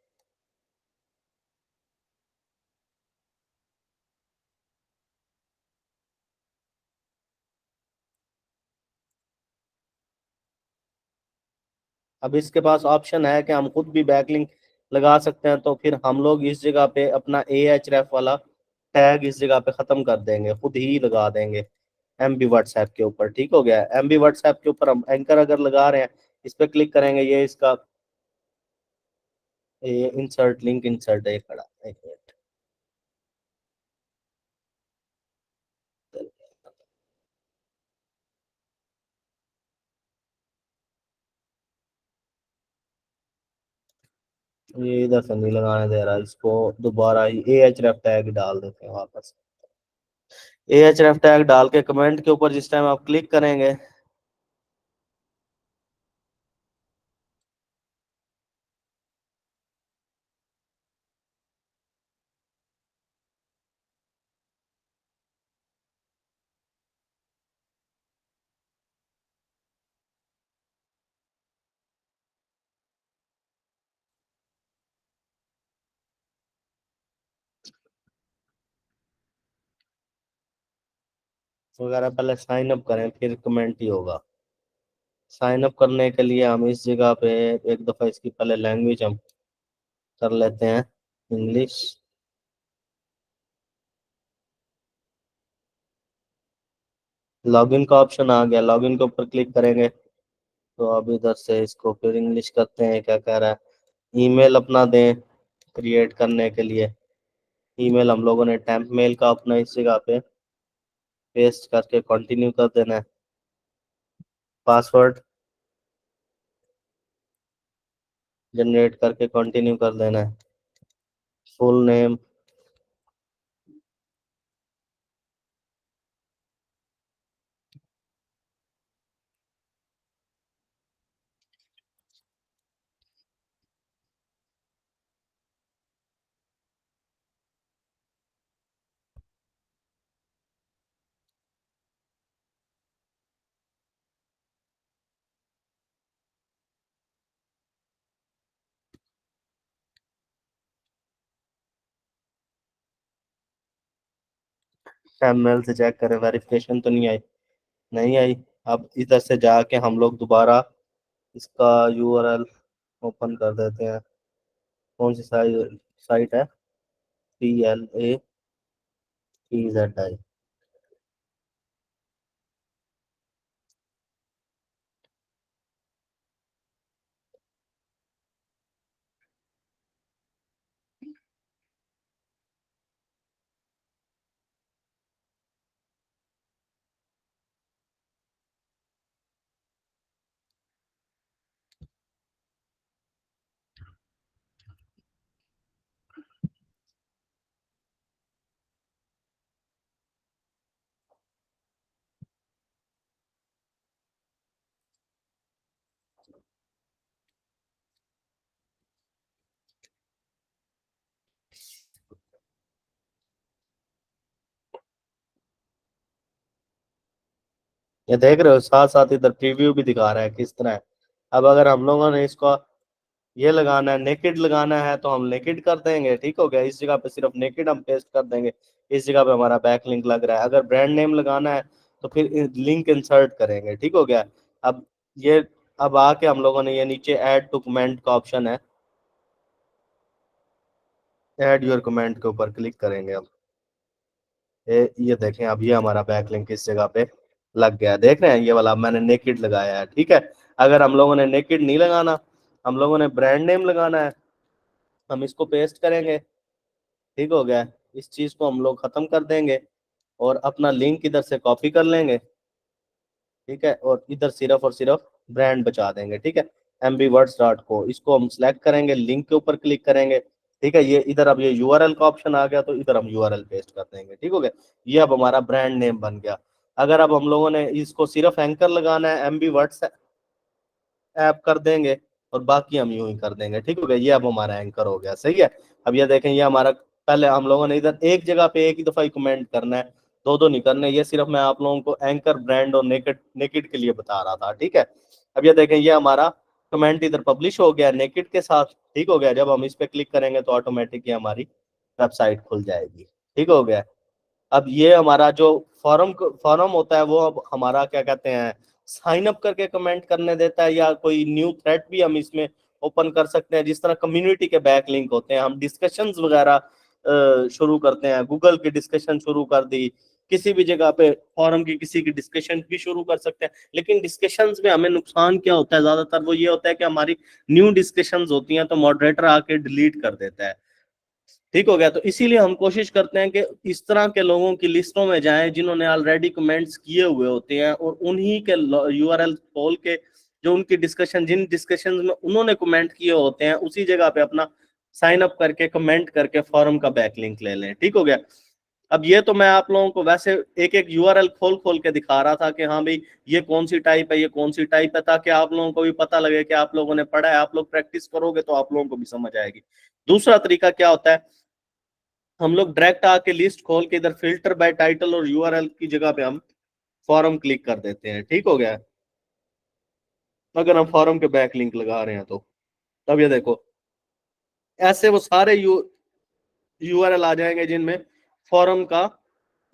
Speaker 1: अब इसके पास ऑप्शन है कि हम खुद भी बैकलिंक लगा सकते हैं, तो फिर हम लोग इस जगह पे अपना ए एच रेफ वाला टैग इस जगह पे खत्म कर देंगे, खुद ही लगा देंगे एमबी व्हाट्सएप के ऊपर, ठीक हो गया। एमबी व्हाट्सएप के ऊपर हम एंकर अगर लगा रहे हैं, इस पे क्लिक करेंगे, ये इसका ये इंसर्ट लिंक, इंसर्ट है खड़ा, एक मिनट। ये इधर से नहीं लगाने दे रहा, इसको दोबारा ही ए एच रेफ टैग डाल देते हैं वापस। ए एच रेफ टैग डाल के कमेंट के ऊपर जिस टाइम आप क्लिक करेंगे, वगैरह पहले साइन अप करें फिर कमेंट ही होगा। साइन अप करने के लिए हम इस जगह पे एक दफ़ा इसकी पहले लैंग्वेज हम कर लेते हैं, इंग्लिश। लॉगिन का ऑप्शन आ गया, लॉगिन के ऊपर क्लिक करेंगे तो अब इधर से इसको फिर इंग्लिश करते हैं, क्या कह रहा है, ईमेल अपना दें क्रिएट करने के लिए। ईमेल हम लोगों ने टेम्प मेल का अपना इस जगह पे पेस्ट करके कंटिन्यू कर देना है। पासवर्ड जनरेट करके कंटिन्यू कर देना है। फुल नेम, मेल से चेक करें वेरिफिकेशन तो नहीं आई, नहीं आई। अब इधर से जाके हम लोग दोबारा इसका यूआरएल ओपन कर देते हैं। कौन सी साइट है? PLAEZI। ये देख रहे हो, साथ साथ इधर प्रीव्यू भी दिखा रहा है किस तरह है। अब अगर हम लोगों ने इसको ये लगाना है, नेकेड लगाना है, तो हम नेकेड कर देंगे। ठीक हो गया, इस जगह पे सिर्फ नेकेड हम पेस्ट कर देंगे। इस जगह पे हमारा बैक लिंक लग रहा है। अगर ब्रांड नेम लगाना है तो फिर लिंक इंसर्ट करेंगे। ठीक हो गया। अब ये अब आके हम लोगों ने ये नीचे ऐड टू कमेंट का ऑप्शन है, ऐड योर कमेंट के ऊपर क्लिक करेंगे। अब ये देखें, अब ये हमारा बैक लिंक इस जगह पे लग गया है। देख रहे हैं, ये वाला अब मैंने नेकेड लगाया है। ठीक है। अगर हम लोगों ने नेकेड नहीं लगाना, हम लोगों ने ब्रांड नेम लगाना है, हम इसको पेस्ट करेंगे। ठीक हो गया। इस चीज को हम लोग खत्म कर देंगे और अपना लिंक इधर से कॉपी कर लेंगे। ठीक है, और इधर सिर्फ और सिर्फ ब्रांड बचा देंगे। ठीक है, mbwords.co इसको हम सिलेक्ट करेंगे, लिंक के ऊपर क्लिक करेंगे। ठीक है, ये इधर अब ये यूआरएल का ऑप्शन आ गया, तो इधर हम यूआरएल पेस्ट कर देंगे। ठीक हो गया, ये अब हमारा ब्रांड नेम बन गया। अगर अब हम लोगों ने इसको सिर्फ एंकर लगाना है, mbwords ऐप कर देंगे और बाकी हम यूं ही कर देंगे। ठीक हो गया, ये अब हमारा एंकर हो गया। सही है। अब ये देखें, ये हमारा पहले हम लोगों ने इधर एक जगह पे एक ही दफा ही कमेंट करना है, दो दो नहीं करने। ये सिर्फ मैं आप लोगों को एंकर, ब्रांड और नेकेड नेकेड के लिए बता रहा था। ठीक है। अब ये देखें, ये हमारा कमेंट इधर पब्लिश हो गया नेकेड के साथ। ठीक हो गया, जब हम इस पे क्लिक करेंगे तो ऑटोमेटिक ये हमारी वेबसाइट खुल जाएगी। ठीक हो गया। अब ये हमारा जो फॉरम होता है, वो अब हमारा क्या कहते हैं, साइन अप करके कमेंट करने देता है, या कोई न्यू थ्रेड भी हम इसमें ओपन कर सकते हैं। जिस तरह कम्युनिटी के बैक लिंक होते हैं, हम डिस्कशंस वगैरह शुरू करते हैं, गूगल की डिस्कशन शुरू कर दी, किसी भी जगह पे फॉरम की किसी की डिस्कशन भी शुरू कर सकते हैं। लेकिन डिस्कशंस में हमें नुकसान क्या होता है, ज्यादातर वो ये होता है कि हमारी न्यू डिस्कशंस होती हैं तो मॉडरेटर आके डिलीट कर देता है। ठीक हो गया, तो इसीलिए हम कोशिश करते हैं कि इस तरह के लोगों की लिस्टों में जाएं जिन्होंने ऑलरेडी कमेंट्स किए हुए होते हैं, और उन्हीं के यूआरएल खोल के जो उनकी डिस्कशन, जिन डिस्कशन में उन्होंने कमेंट किए होते हैं, उसी जगह पे अपना साइन अप करके कमेंट करके फॉरम का बैकलिंक ले लें। ठीक हो गया। अब ये तो मैं आप लोगों को वैसे एक एक यूआरएल खोल खोल के दिखा रहा था कि हाँ भाई, ये कौन सी टाइप है, ये कौन सी टाइप है, ताकि आप लोगों को भी पता लगे कि आप लोगों ने पढ़ा है। आप लोग प्रैक्टिस करोगे तो आप लोगों को भी समझ आएगी। दूसरा तरीका क्या होता है, हम लोग डायरेक्ट आके लिस्ट खोल के इधर फिल्टर बाय टाइटल और यूआरएल की जगह पे हम फॉरम क्लिक कर देते हैं। ठीक हो गया, अगर हम फॉरम के बैक लिंक लगा रहे हैं तो। तब ये देखो, ऐसे वो सारे यूआरएल आ जाएंगे जिनमें फॉरम का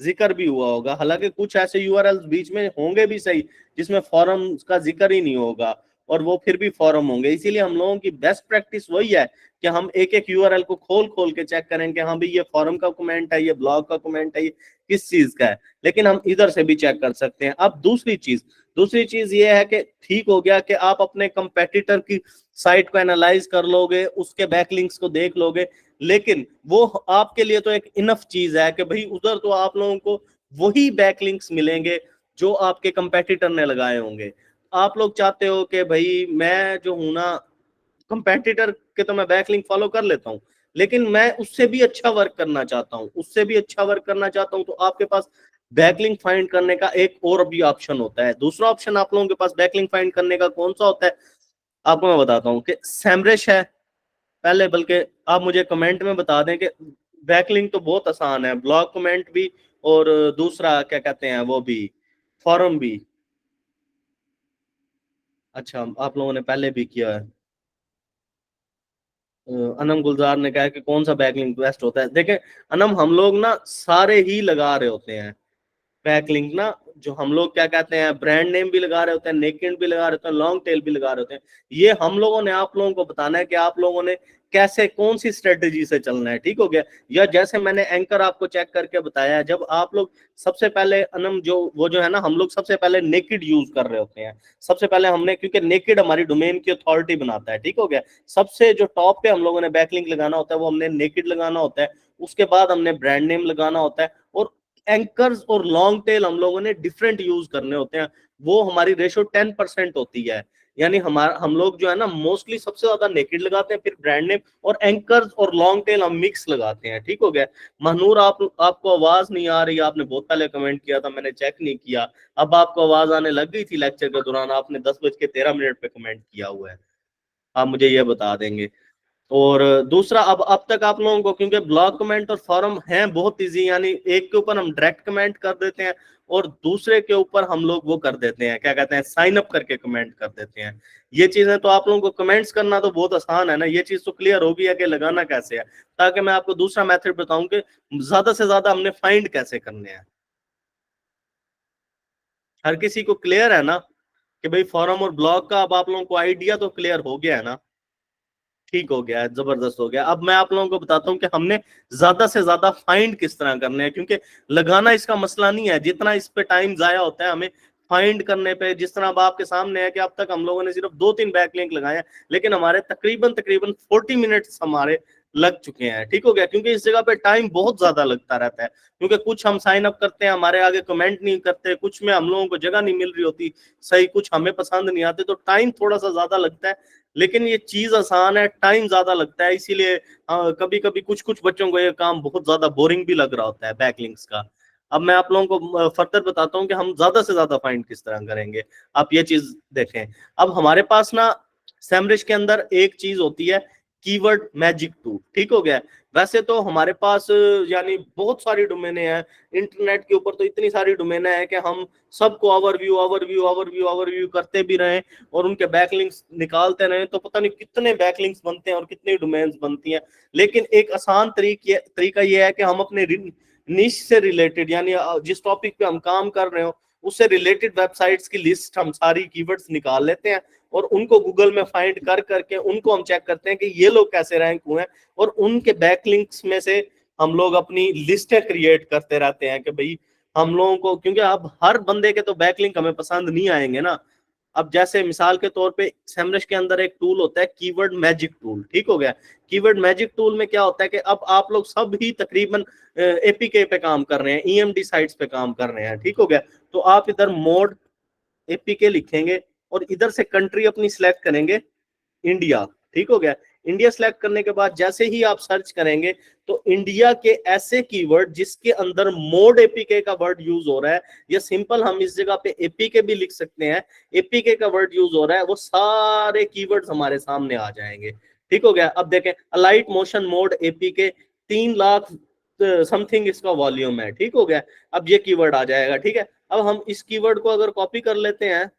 Speaker 1: जिक्र भी हुआ होगा। हालांकि कुछ ऐसे यूआरएल बीच में होंगे भी सही जिसमें फॉरम का जिक्र ही नहीं होगा, और वो फिर भी फॉरम होंगे। इसीलिए हम लोगों की बेस्ट प्रैक्टिस वही है कि हम एक एक यूआरएल को खोल खोल के चेक करें कि हाँ भाई, ये फॉरम का कमेंट है, ये ब्लॉग का कमेंट है, ये किस चीज का है। लेकिन हम इधर से भी चेक कर सकते हैं। अब दूसरी चीज ये है कि ठीक हो गया कि आप अपने कंपेटिटर की साइट को एनालाइज कर लोगे, उसके बैकलिंक्स को देख लोगे, लेकिन वो आपके लिए तो एक इनफ चीज है कि भाई उधर तो आप लोगों को वही बैकलिंक्स मिलेंगे जो आपके कंपेटिटर ने लगाए होंगे। आप लोग चाहते हो कि भाई मैं जो हूं ना, कंपेटिटर के तो मैं बैकलिंक फॉलो कर लेता हूँ, लेकिन मैं उससे भी अच्छा वर्क करना चाहता हूँ, तो आपके पास बैकलिंक फाइंड करने का एक और भी ऑप्शन होता है। दूसरा ऑप्शन आप लोगों के पास बैकलिंक फाइंड करने का कौन सा होता है, आपको मैं बताता हूँ कि सैमरश है पहले। बल्कि आप मुझे कमेंट में बता दें कि बैकलिंक तो बहुत आसान है, ब्लॉग कमेंट भी और दूसरा क्या कहते हैं वो भी, फॉरम भी। अच्छा, आप लोगों ने पहले भी किया है। अनम गुलजार ने कहा कि कौन सा बैकलिंक बेस्ट होता है। देखें अनम, हम लोग ना सारे ही लगा रहे होते हैं। बैकलिंक ना, जो हम लोग क्या कहते हैं, ब्रांड नेम भी लगा रहे होते हैं, नेकेड भी लगा रहे होते हैं, लॉन्ग टेल भी लगा रहे होते हैं। ये हम लोगों ने आप लोगों को बताना है कि आप लोगों ने कैसे कौन सी स्ट्रेटेजी से चलना है, ठीक हो गया। या जैसे मैंने एंकर आपको चेक करके बताया है, जब आप लोग सबसे पहले अनम जो वो जो है ना, हम लोग सबसे पहले नेकेड यूज कर रहे होते हैं। सबसे पहले हमने, क्योंकि नेकेड हमारी डोमेन की अथॉरिटी बनाता है, ठीक हो गया। सबसे जो टॉप पे हम लोगों ने बैकलिंक लगाना होता है वो हमने नेकेड लगाना होता है। उसके बाद हमने ब्रांड नेम लगाना होता है, और एंकर्स और लॉन्ग टेल हम लोगों ने डिफरेंट यूज करने होते हैं। वो हमारी रेशो 10% होती है। यानी हमारा हम लोग जो है ना मोस्टली सबसे ज्यादा नेकेड लगाते हैं, फिर ब्रांड नेम और एंकर्स और लॉन्ग टेल हम मिक्स लगाते हैं, ठीक हो गया। महनूर, आपको आवाज नहीं आ रही, आपने बहुत पहले कमेंट किया था, मैंने चेक नहीं किया। अब आपको आवाज आने लग गई थी लेक्चर के दौरान, आपने 10:13 पे कमेंट किया हुआ है। आप मुझे ये बता देंगे। और दूसरा, अब तक आप लोगों को, क्योंकि ब्लॉग कमेंट और फॉरम हैं बहुत इजी, यानी एक के ऊपर हम डायरेक्ट कमेंट कर देते हैं और दूसरे के ऊपर हम लोग वो कर देते हैं, क्या कहते हैं, साइन अप करके कमेंट कर देते हैं। ये चीजें तो आप लोगों को कमेंट्स करना तो बहुत आसान है ना, ये चीज तो क्लियर होगी है कि लगाना कैसे है, ताकि मैं आपको दूसरा मेथड बताऊं कि ज्यादा से ज्यादा हमने फाइंड कैसे करने हैं। हर किसी को क्लियर है ना कि भाई फॉरम और ब्लॉग का, अब आप लोगों को आइडिया तो क्लियर हो गया है ना। ठीक हो गया है, जबरदस्त हो गया। अब मैं आप लोगों को बताता हूँ कि हमने ज्यादा से ज्यादा फाइंड किस तरह करने हैं, क्योंकि लगाना इसका मसला नहीं है, जितना इस पे टाइम जाया होता है हमें फाइंड करने पे। जिस तरह अब आपके सामने है कि अब तक हम लोगों ने सिर्फ 2-3 बैकलिंक लगाए हैं, लेकिन हमारे तकरीबन तकरीबन 40 मिनट्स हमारे लग चुके हैं, ठीक हो गया। क्योंकि इस जगह पे टाइम बहुत ज्यादा लगता रहता है, क्योंकि कुछ हम साइन अप करते हैं, हमारे आगे कमेंट नहीं करते, कुछ में हम लोगों को जगह नहीं मिल रही होती सही, कुछ हमें पसंद नहीं आते, तो टाइम थोड़ा सा ज्यादा लगता है। लेकिन ये चीज आसान है, टाइम ज्यादा लगता है, इसीलिए कभी कभी कुछ कुछ बच्चों को ये काम बहुत ज्यादा बोरिंग भी लग रहा होता है बैकलिंक्स का। अब मैं आप लोगों को फर्दर बताता हूँ कि हम ज्यादा से ज्यादा फाइंड किस तरह करेंगे। आप ये चीज देखें, अब हमारे पास ना सैमरिश के अंदर एक चीज होती है, कीवर्ड मैजिक टूल, ठीक हो गया। वैसे तो हमारे पास यानी बहुत सारी डोमेने हैं इंटरनेट के ऊपर, तो इतनी सारी डोमेने हैं कि हम सबको ओवरव्यू ओवरव्यू ओवरव्यू ओवरव्यू करते भी रहे और उनके बैकलिंक्स निकालते रहे, तो पता नहीं कितने बैकलिंक्स बनते हैं और कितनी डोमेन्स बनती हैं। लेकिन एक आसान तरीका ये है कि हम अपने निश से रिलेटेड, यानी जिस टॉपिक पे हम काम कर रहे हो उससे रिलेटेड वेबसाइट्स की लिस्ट हम सारी कीवर्ड्स निकाल लेते हैं और उनको गूगल में फाइंड कर करके उनको हम चेक करते हैं कि ये लोग कैसे रैंक हुए हैं, और उनके बैकलिंक्स में से हम लोग अपनी लिस्टें क्रिएट करते रहते हैं कि भाई हम लोगों को, क्योंकि अब हर बंदे के तो बैकलिंक हमें पसंद नहीं आएंगे ना। अब जैसे मिसाल के तौर पे सेमरश के अंदर एक टूल होता है कीवर्ड मैजिक टूल, ठीक हो गया। कीवर्ड मैजिक टूल में क्या होता है कि अब आप लोग सब ही तकरीबन एपीके पे काम कर रहे हैं, ईएमडी साइट्स पे काम कर रहे हैं, ठीक हो गया। तो आप इधर मोड एपीके लिखेंगे और इधर से कंट्री अपनी सिलेक्ट करेंगे, इंडिया, ठीक हो गया। इंडिया सेलेक्ट करने के बाद जैसे ही आप सर्च करेंगे तो इंडिया के ऐसे कीवर्ड जिसके अंदर मोड एपीके का वर्ड यूज हो रहा है, या सिंपल हम इस जगह पे एपीके भी लिख सकते हैं, एपीके का वर्ड यूज हो रहा है, वो सारे कीवर्ड्स हमारे सामने आ जाएंगे, ठीक हो गया। अब देखें, Alight Motion mod APK 3 lakh something इसका वॉल्यूम है, ठीक हो गया। अब ये कीवर्ड आ जाएगा, ठीक है। अब हम इस कीवर्ड को अगर कॉपी कर लेते हैं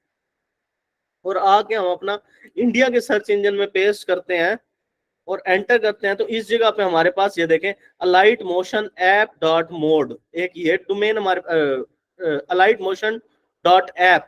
Speaker 1: और आके हम अपना इंडिया के सर्च इंजन में पेस्ट करते हैं और एंटर करते हैं, तो इस जगह पे हमारे पास ये देखें, Alight Motion app dot mod, एक ये डोमेन हमारे अलाइट मोशन डॉट ऐप,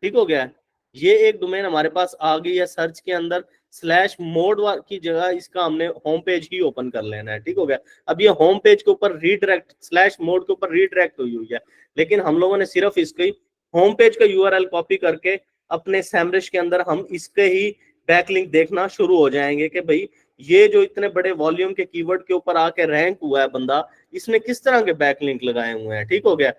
Speaker 1: ठीक हो गया। ये एक डोमेन हमारे पास आ गई है सर्च के अंदर। स्लैश मोड की जगह इसका हमने होम पेज ही ओपन कर लेना है, ठीक हो गया। अब ये होम पेज के ऊपर रीडायरेक्ट, स्लैश मोड के ऊपर रीडायरेक्ट हुई है, लेकिन हम लोगों ने सिर्फ इसकी होम पेज का यूआरएल कॉपी करके अपने सैमरिश के अंदर हम इसके ही बैकलिंक देखना शुरू हो जाएंगे कि भाई ये जो इतने बड़े वॉल्यूम के कीवर्ड के ऊपर आके रैंक हुआ है बंदा, इसने किस तरह के बैकलिंक लगाए हुए हैं, ठीक हो गया।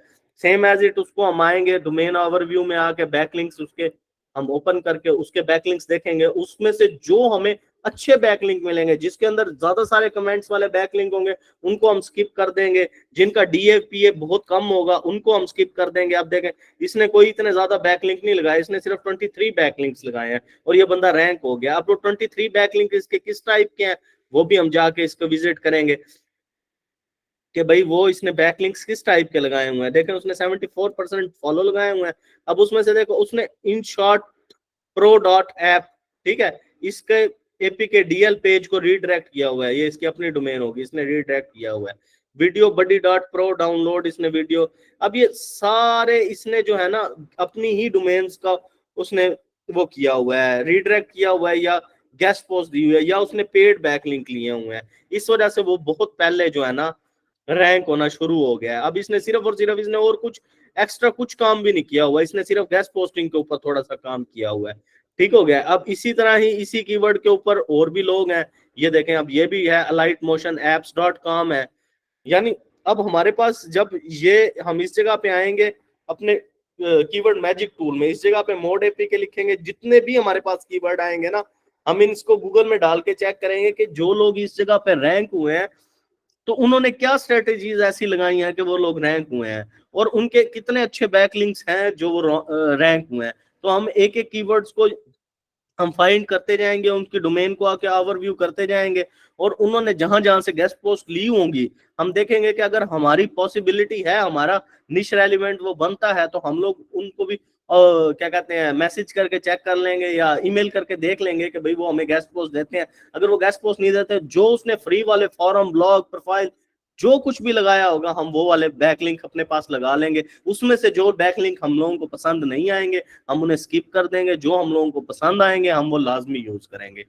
Speaker 1: सेम एज इट उसको हम आएंगे डोमेन ओवरव्यू में आके बैकलिंक्स उसके हम ओपन करके उसके बैकलिंक्स देखेंगे, उसमें से जो हमें अच्छे बैकलिंक मिलेंगे, जिसके अंदर ज्यादा सारे कमेंट्स वाले बैकलिंक होंगे, उनको हम स्किप कर देंगे। जिनका डीएपीए बहुत कम होगा उनको हम स्किप कर देंगे। आप देखें, इसने कोई इतने ज्यादा बैकलिंक नहीं लगाए, इसने सिर्फ 23 बैकलिंक्स लगाए हैं और ये बंदा रैंक हो गया। अब वो 23 बैकलिंक इसके किस टाइप के हैं वो भी हम जाके इसको विजिट करेंगे कि भाई वो इसने बैकलिंक्स किस टाइप के लगाए हुए हैं। देखें, उसने 74% फॉलो लगाए हुए हैं। अब उसमें से देखो, उसने in short pro dot app, ठीक है, इसके एपी के डीएल पेज को रीडायरेक्ट किया हुआ है, ये इसकी अपनी डोमेन होगी, इसने रीडायरेक्ट किया हुआ है। वीडियो बडी डॉट प्रो डाउनलोड इसने वीडियो। अब ये सारे इसने जो है ना अपनी ही डोमेन्स का उसने वो किया हुआ है, रीडायरेक्ट किया हुआ है, या गेस्ट पोस्ट दी हुई है, या उसने पेड बैकलिंक लिए हुए हैं। इस वजह से वो बहुत पहले जो है ना रैंक होना शुरू हो गया है। अब इसने सिर्फ और सिर्फ इसने और कुछ एक्स्ट्रा कुछ काम भी नहीं किया हुआ, इसने सिर्फ गेस्ट पोस्टिंग के ऊपर थोड़ा सा काम किया हुआ है। ठीक हो गया। अब इसी तरह ही इसी कीवर्ड के ऊपर और भी लोग हैं, ये देखें, अब ये भी है Alight Motion apps dot com है। यानी अब हमारे पास जब ये हम इस जगह पे आएंगे अपने कीवर्ड मैजिक टूल में, इस जगह पे मोड एपी के लिखेंगे, जितने भी हमारे पास कीवर्ड आएंगे ना, हम इसको गूगल में डाल के चेक करेंगे कि जो लोग इस जगह पे रैंक हुए हैं तो उन्होंने क्या स्ट्रेटेजीज ऐसी लगाई हैं कि वो लोग रैंक हुए हैं, और उनके कितने अच्छे बैकलिंक्स हैं जो वो रैंक हुए हैं। तो हम एक एक कीवर्ड्स को हम फाइंड करते जाएंगे, उनकी डोमेन को आके ओवरव्यू करते जाएंगे, और उन्होंने जहां जहां से गेस्ट पोस्ट ली होंगी हम देखेंगे कि अगर हमारी पॉसिबिलिटी है, हमारा निश रेलिवेंट वो बनता है, तो हम लोग उनको भी क्या कहते हैं मैसेज करके चेक कर लेंगे या ईमेल करके देख लेंगे कि भाई वो हमें गेस्ट पोस्ट देते हैं। अगर वो गेस्ट पोस्ट नहीं देते, जो उसने फ्री वाले फॉरम ब्लॉग प्रोफाइल जो कुछ भी लगाया होगा हम वो वाले बैकलिंक अपने पास लगा लेंगे। उसमें से जो बैकलिंक हम लोगों को पसंद नहीं आएंगे हम उन्हें स्किप कर देंगे, जो हम लोगों को पसंद आएंगे हम वो लाजमी यूज करेंगे।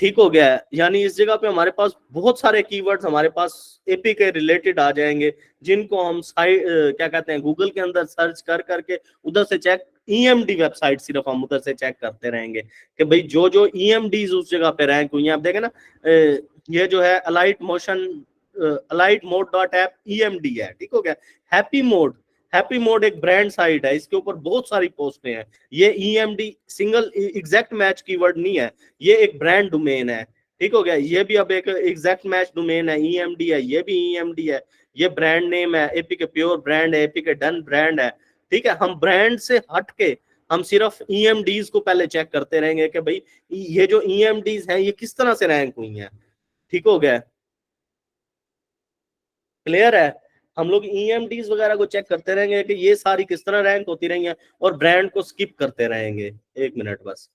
Speaker 1: ठीक हो गया है। यानी इस जगह पे हमारे पास बहुत सारे कीवर्ड्स हमारे पास एपी के रिलेटेड आ जाएंगे, जिनको हम साइट क्या कहते हैं गूगल के अंदर सर्च कर करके उधर से चेक, ईएमडी वेबसाइट सिर्फ हम उधर से चेक करते रहेंगे कि भाई जो जो ईएमडीज उस जगह पे रैंक हुई हैं। आप देखें ना ये जो है Alight Motion Alight mod dot app EMD है। ठीक हो गया। हैप्पी मोड, हैप्पी मोड एक ब्रांड साइट है, इसके ऊपर बहुत सारी पोस्टें हैं। ये EMD single exact match keyword नहीं है, ये एक ब्रांड डोमेन है। ठीक हो गया। ये भी अब एक एग्जैक्ट मैच डोमेन है, ईएमडी है, ये भी ईएमडी है, ये ब्रांड नेम है, एपी के प्योर ब्रांड है, एपी के डन ब्रांड है। ठीक है। हम ब्रांड से हट के हम सिर्फ ईएमडीज को पहले चेक करते रहेंगे कि भाई ये जो ईएमडीज हैं ये किस तरह से रैंक हुई हैं। ठीक हो गया। क्लियर है। हम लोग ईएमडीज वगैरह को चेक करते रहेंगे कि ये सारी किस तरह रैंक होती रही हैं, और ब्रांड को स्किप करते रहेंगे। एक मिनट बस।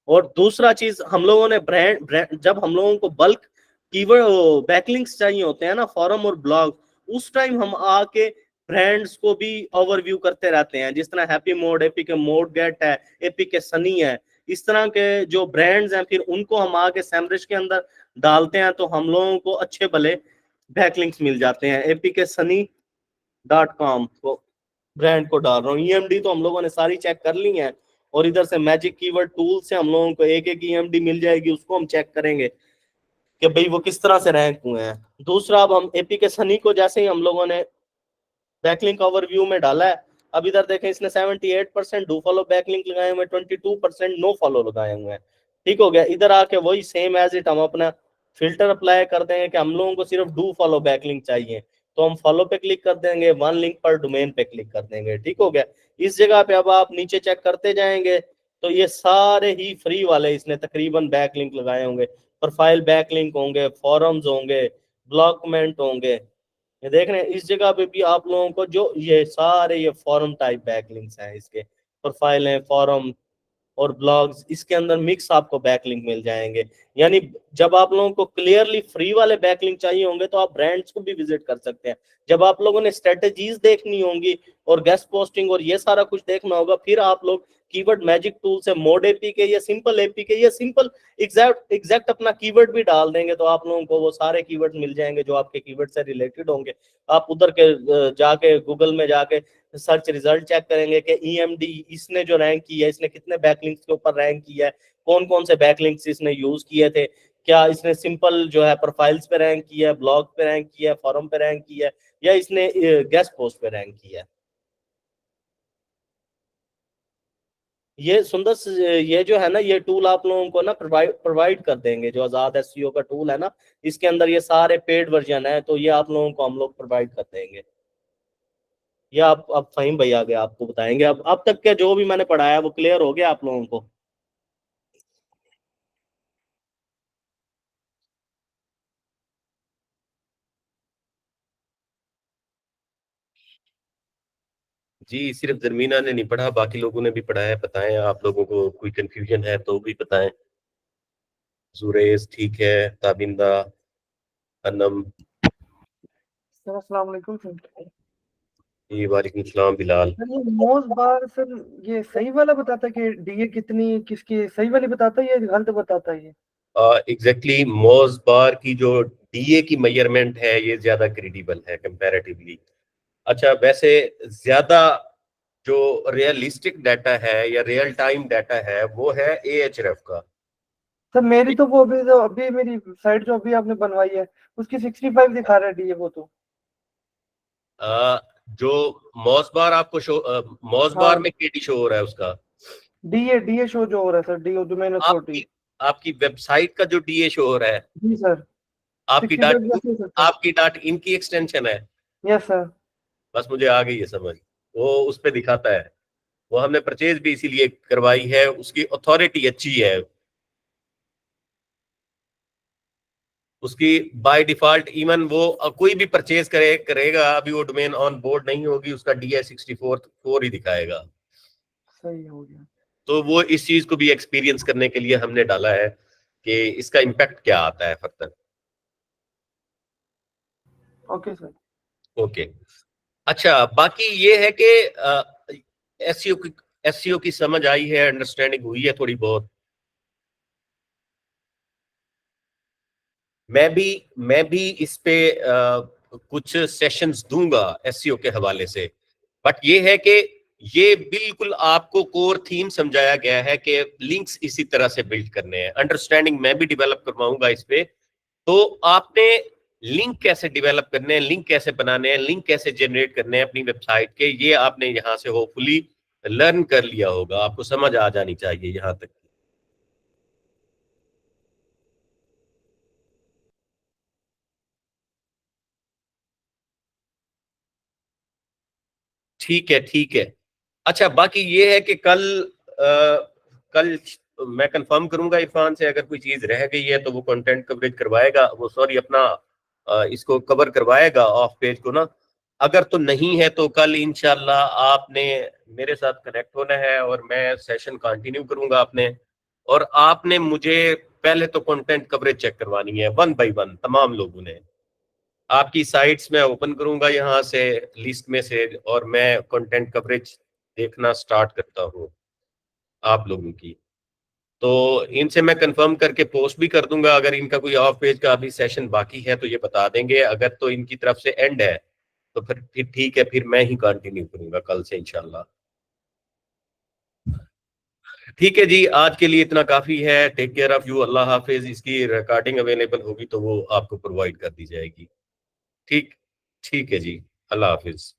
Speaker 1: और दूसरा चीज हम लोगों ने ब्रांड जब हम लोगों को बल्क कीवर्ड बैकलिंक्स चाहिए होते हैं ना फॉरम और ब्लॉग, उस टाइम हम आके ब्रांड्स को भी ओवरव्यू करते रहते हैं, जिस तरह हैप्पी मोड, एपी के मोड गेट है, एपी के सनी है। इस तरह के जो ब्रांड्स हैं फिर उनको हम आके सैमरिश के अंदर डालते हैं, तो हम लोगों को अच्छे भले बैकलिंक्स मिल जाते हैं। एपी के सनी डॉट कॉम को ब्रांड को डाल रहा हूँ। ईएमडी तो हम लोगों ने सारी चेक कर ली है, और इधर से मैजिक कीवर्ड टूल से हम लोगों को एक एक ईएमडी मिल जाएगी, उसको हम चेक करेंगे कि भाई वो किस तरह से रैंक हुए हैं। दूसरा, अब हम एपी के सनी को जैसे ही हम लोगों ने बैकलिंक ओवरव्यू में डाला है, अब इधर देखें इसने 78% डू फॉलो बैकलिंक लगाए हुए, 22% नो फॉलो लगाए हुए हैं। ठीक हो गया। इधर आके वही सेम एज इट हम अपना फिल्टर अप्लाई कर देंगे कि हम लोगों को सिर्फ डू फॉलो बैकलिंक चाहिए, तो हम फॉलो पे क्लिक कर देंगे, वन लिंक पर डोमेन पे क्लिक कर देंगे। ठीक हो गया। इस जगह पे अब आप नीचे चेक करते जाएंगे तो ये सारे ही फ्री वाले इसने तकरीबन बैकलिंक लगाए होंगे, प्रोफाइल बैकलिंक होंगे, फॉरम्स होंगे, ब्लॉग कमेंट होंगे। ये देख रहे हैं इस जगह पे भी आप लोगों को जो ये सारे ये फॉरम टाइप बैकलिंक्स हैं, इसके प्रोफाइल है, फॉरम और ब्लॉग्स, इसके अंदर मिक्स आपको बैकलिंक मिल जाएंगे। यानी जब आप लोगों को क्लियरली फ्री वाले बैकलिंक चाहिए होंगे तो आप ब्रांड्स को भी विजिट कर सकते हैं। जब आप लोगों ने स्ट्रेटेजीज देखनी होंगी और गेस्ट पोस्टिंग और ये सारा कुछ देखना होगा, फिर आप लोग कीवर्ड मैजिक टूल से मोड एपी के या सिंपल एपी के या सिंपल एग्जैक्ट अपना कीवर्ड भी डाल देंगे, तो आप लोगों को वो सारे कीवर्ड मिल जाएंगे जो आपके कीवर्ड से रिलेटेड होंगे। आप उधर के जाके गूगल में जाके सर्च रिजल्ट चेक करेंगे कि ईएमडी इसने जो रैंक की है, इसने कितने बैकलिंक्स के ऊपर रैंक किया है, कौन कौन से बैकलिंक्स इसने यूज किए थे, क्या इसने सिंपल जो है प्रोफाइल्स पे रैंक किया है, ब्लॉग पे रैंक किया है, फॉरम पे रैंक किया है, या इसने गेस्ट पोस्ट पे रैंक किया है। ये सुंदर ये जो है ना ये टूल आप लोगों को ना प्रोवाइड कर देंगे, जो आजाद एसईओ का टूल है ना, इसके अंदर ये सारे पेड वर्जन है, तो ये आप लोगों को हम लोग प्रोवाइड कर देंगे। ये आप अब फहीम भाई आगे आपको बताएंगे। अब तक के जो भी मैंने पढ़ाया वो क्लियर हो गया आप लोगों को।
Speaker 2: जी सिर्फ जर्मीना ने नहीं पढ़ा, बाकी लोगों ने भी पढ़ा है। बताएं आप लोगों को कोई कंफ्यूजन है तो भी बताएं। जुरेज ठीक है, ताबिंदा, अनम,
Speaker 3: सर अस्सलाम वालेकुम सर।
Speaker 2: जी वालेकुम सलाम बिलाल।
Speaker 3: सर ये मोज बार सर ये सही वाला बताता है कि डीए कितनी किसकी, सही वाली बताता है या गलत बताता है ये?
Speaker 2: एग्जैक्टली मोज बार की जो डीए की मेजरमेंट है ये ज्यादा क्रेडिबल है कंपैरेटिवली। अच्छा वैसे ज्यादा जो रियलिस्टिक डाटा है या रियल टाइम डाटा है वो है एएचआरएफ का।
Speaker 3: सर मेरी तो वो अभी मेरी साइट जो अभी आपने बनवाई है उसकी 65 दिखा रहा है डीए वो तो।
Speaker 2: जो मॉस बार आपको शो मॉस बार
Speaker 3: हाँ
Speaker 2: में केडी शो हो रहा है उसका।
Speaker 3: डीए शो जो हो रहा है सर, डीओ डोमेन अथॉरिटी।
Speaker 2: आपकी आपकी वेबसाइट का जो डीए शो हो रहा है
Speaker 3: जी सर।
Speaker 2: आपकी
Speaker 3: 65
Speaker 2: डाट
Speaker 3: जैसे सर।
Speaker 2: आपकी डाट इनकी एक्सटेंशन है।
Speaker 3: Yes sir.
Speaker 2: बस मुझे आ गई है समझ। वो उस पे दिखाता है। वो हमने परचेज भी इसीलिए करवाई है, उसकी अथॉरिटी अच्छी है। उसकी बाय डिफॉल्ट इवन वो कोई भी परचेज करेगा अभी वो डोमेन ऑन बोर्ड नहीं होगी उसका डीए 64 ही दिखाएगा।
Speaker 3: सही हो गया।
Speaker 2: तो वो इस चीज को भी एक्सपीरियंस करने के लिए हमने डाला है कि इसका इम्पैक्ट क्या आता है फर्दर।
Speaker 3: Okay sir.
Speaker 2: ओके। अच्छा बाकी ये है कि एसईओ की समझ आई है, अंडरस्टैंडिंग हुई है थोड़ी बहुत। मैं भी इस पे कुछ सेशंस दूंगा एसईओ के हवाले से। बट ये है कि ये बिल्कुल आपको कोर थीम समझाया गया है कि लिंक्स इसी तरह से बिल्ड करने हैं। अंडरस्टैंडिंग मैं भी डेवलप करवाऊंगा इस पे। तो आपने लिंक कैसे डेवलप करने हैं, लिंक कैसे बनाने हैं, लिंक कैसे जनरेट करने हैं अपनी वेबसाइट के, ये आपने यहाँ से होपफुली लर्न कर लिया होगा। आपको समझ आ जानी चाहिए यहाँ तक। ठीक है ठीक है। अच्छा बाकी ये है कि कल मैं कंफर्म करूंगा इरफान से, अगर कोई चीज रह गई है तो वो कंटेंट कवरेज करवाएगा, वो सॉरी अपना इसको कवर करवाएगा ऑफ पेज को ना। अगर तो नहीं है तो कल इंशाल्लाह आपने मेरे साथ कनेक्ट होना है और मैं सेशन कंटिन्यू करूंगा आपने। और आपने मुझे पहले तो कंटेंट कवरेज चेक करवानी है वन बाय वन तमाम लोगों ने। आपकी साइट्स में ओपन करूंगा यहाँ से लिस्ट में से और मैं कंटेंट कवरेज देखना स्टार्ट करता हूँ आप लोगों की। तो इनसे मैं कंफर्म करके पोस्ट भी कर दूंगा, अगर इनका कोई ऑफ पेज का अभी सेशन बाकी है तो ये बता देंगे, अगर तो इनकी तरफ से एंड है तो फिर ठीक है, फिर मैं ही कंटिन्यू करूंगा कल से इंशाल्लाह। ठीक है जी, आज के लिए इतना काफी है। टेक केयर ऑफ यू, अल्लाह हाफिज। इसकी रिकॉर्डिंग अवेलेबल होगी तो वो आपको प्रोवाइड कर दी जाएगी। ठीक ठीक है जी, अल्लाह हाफिज।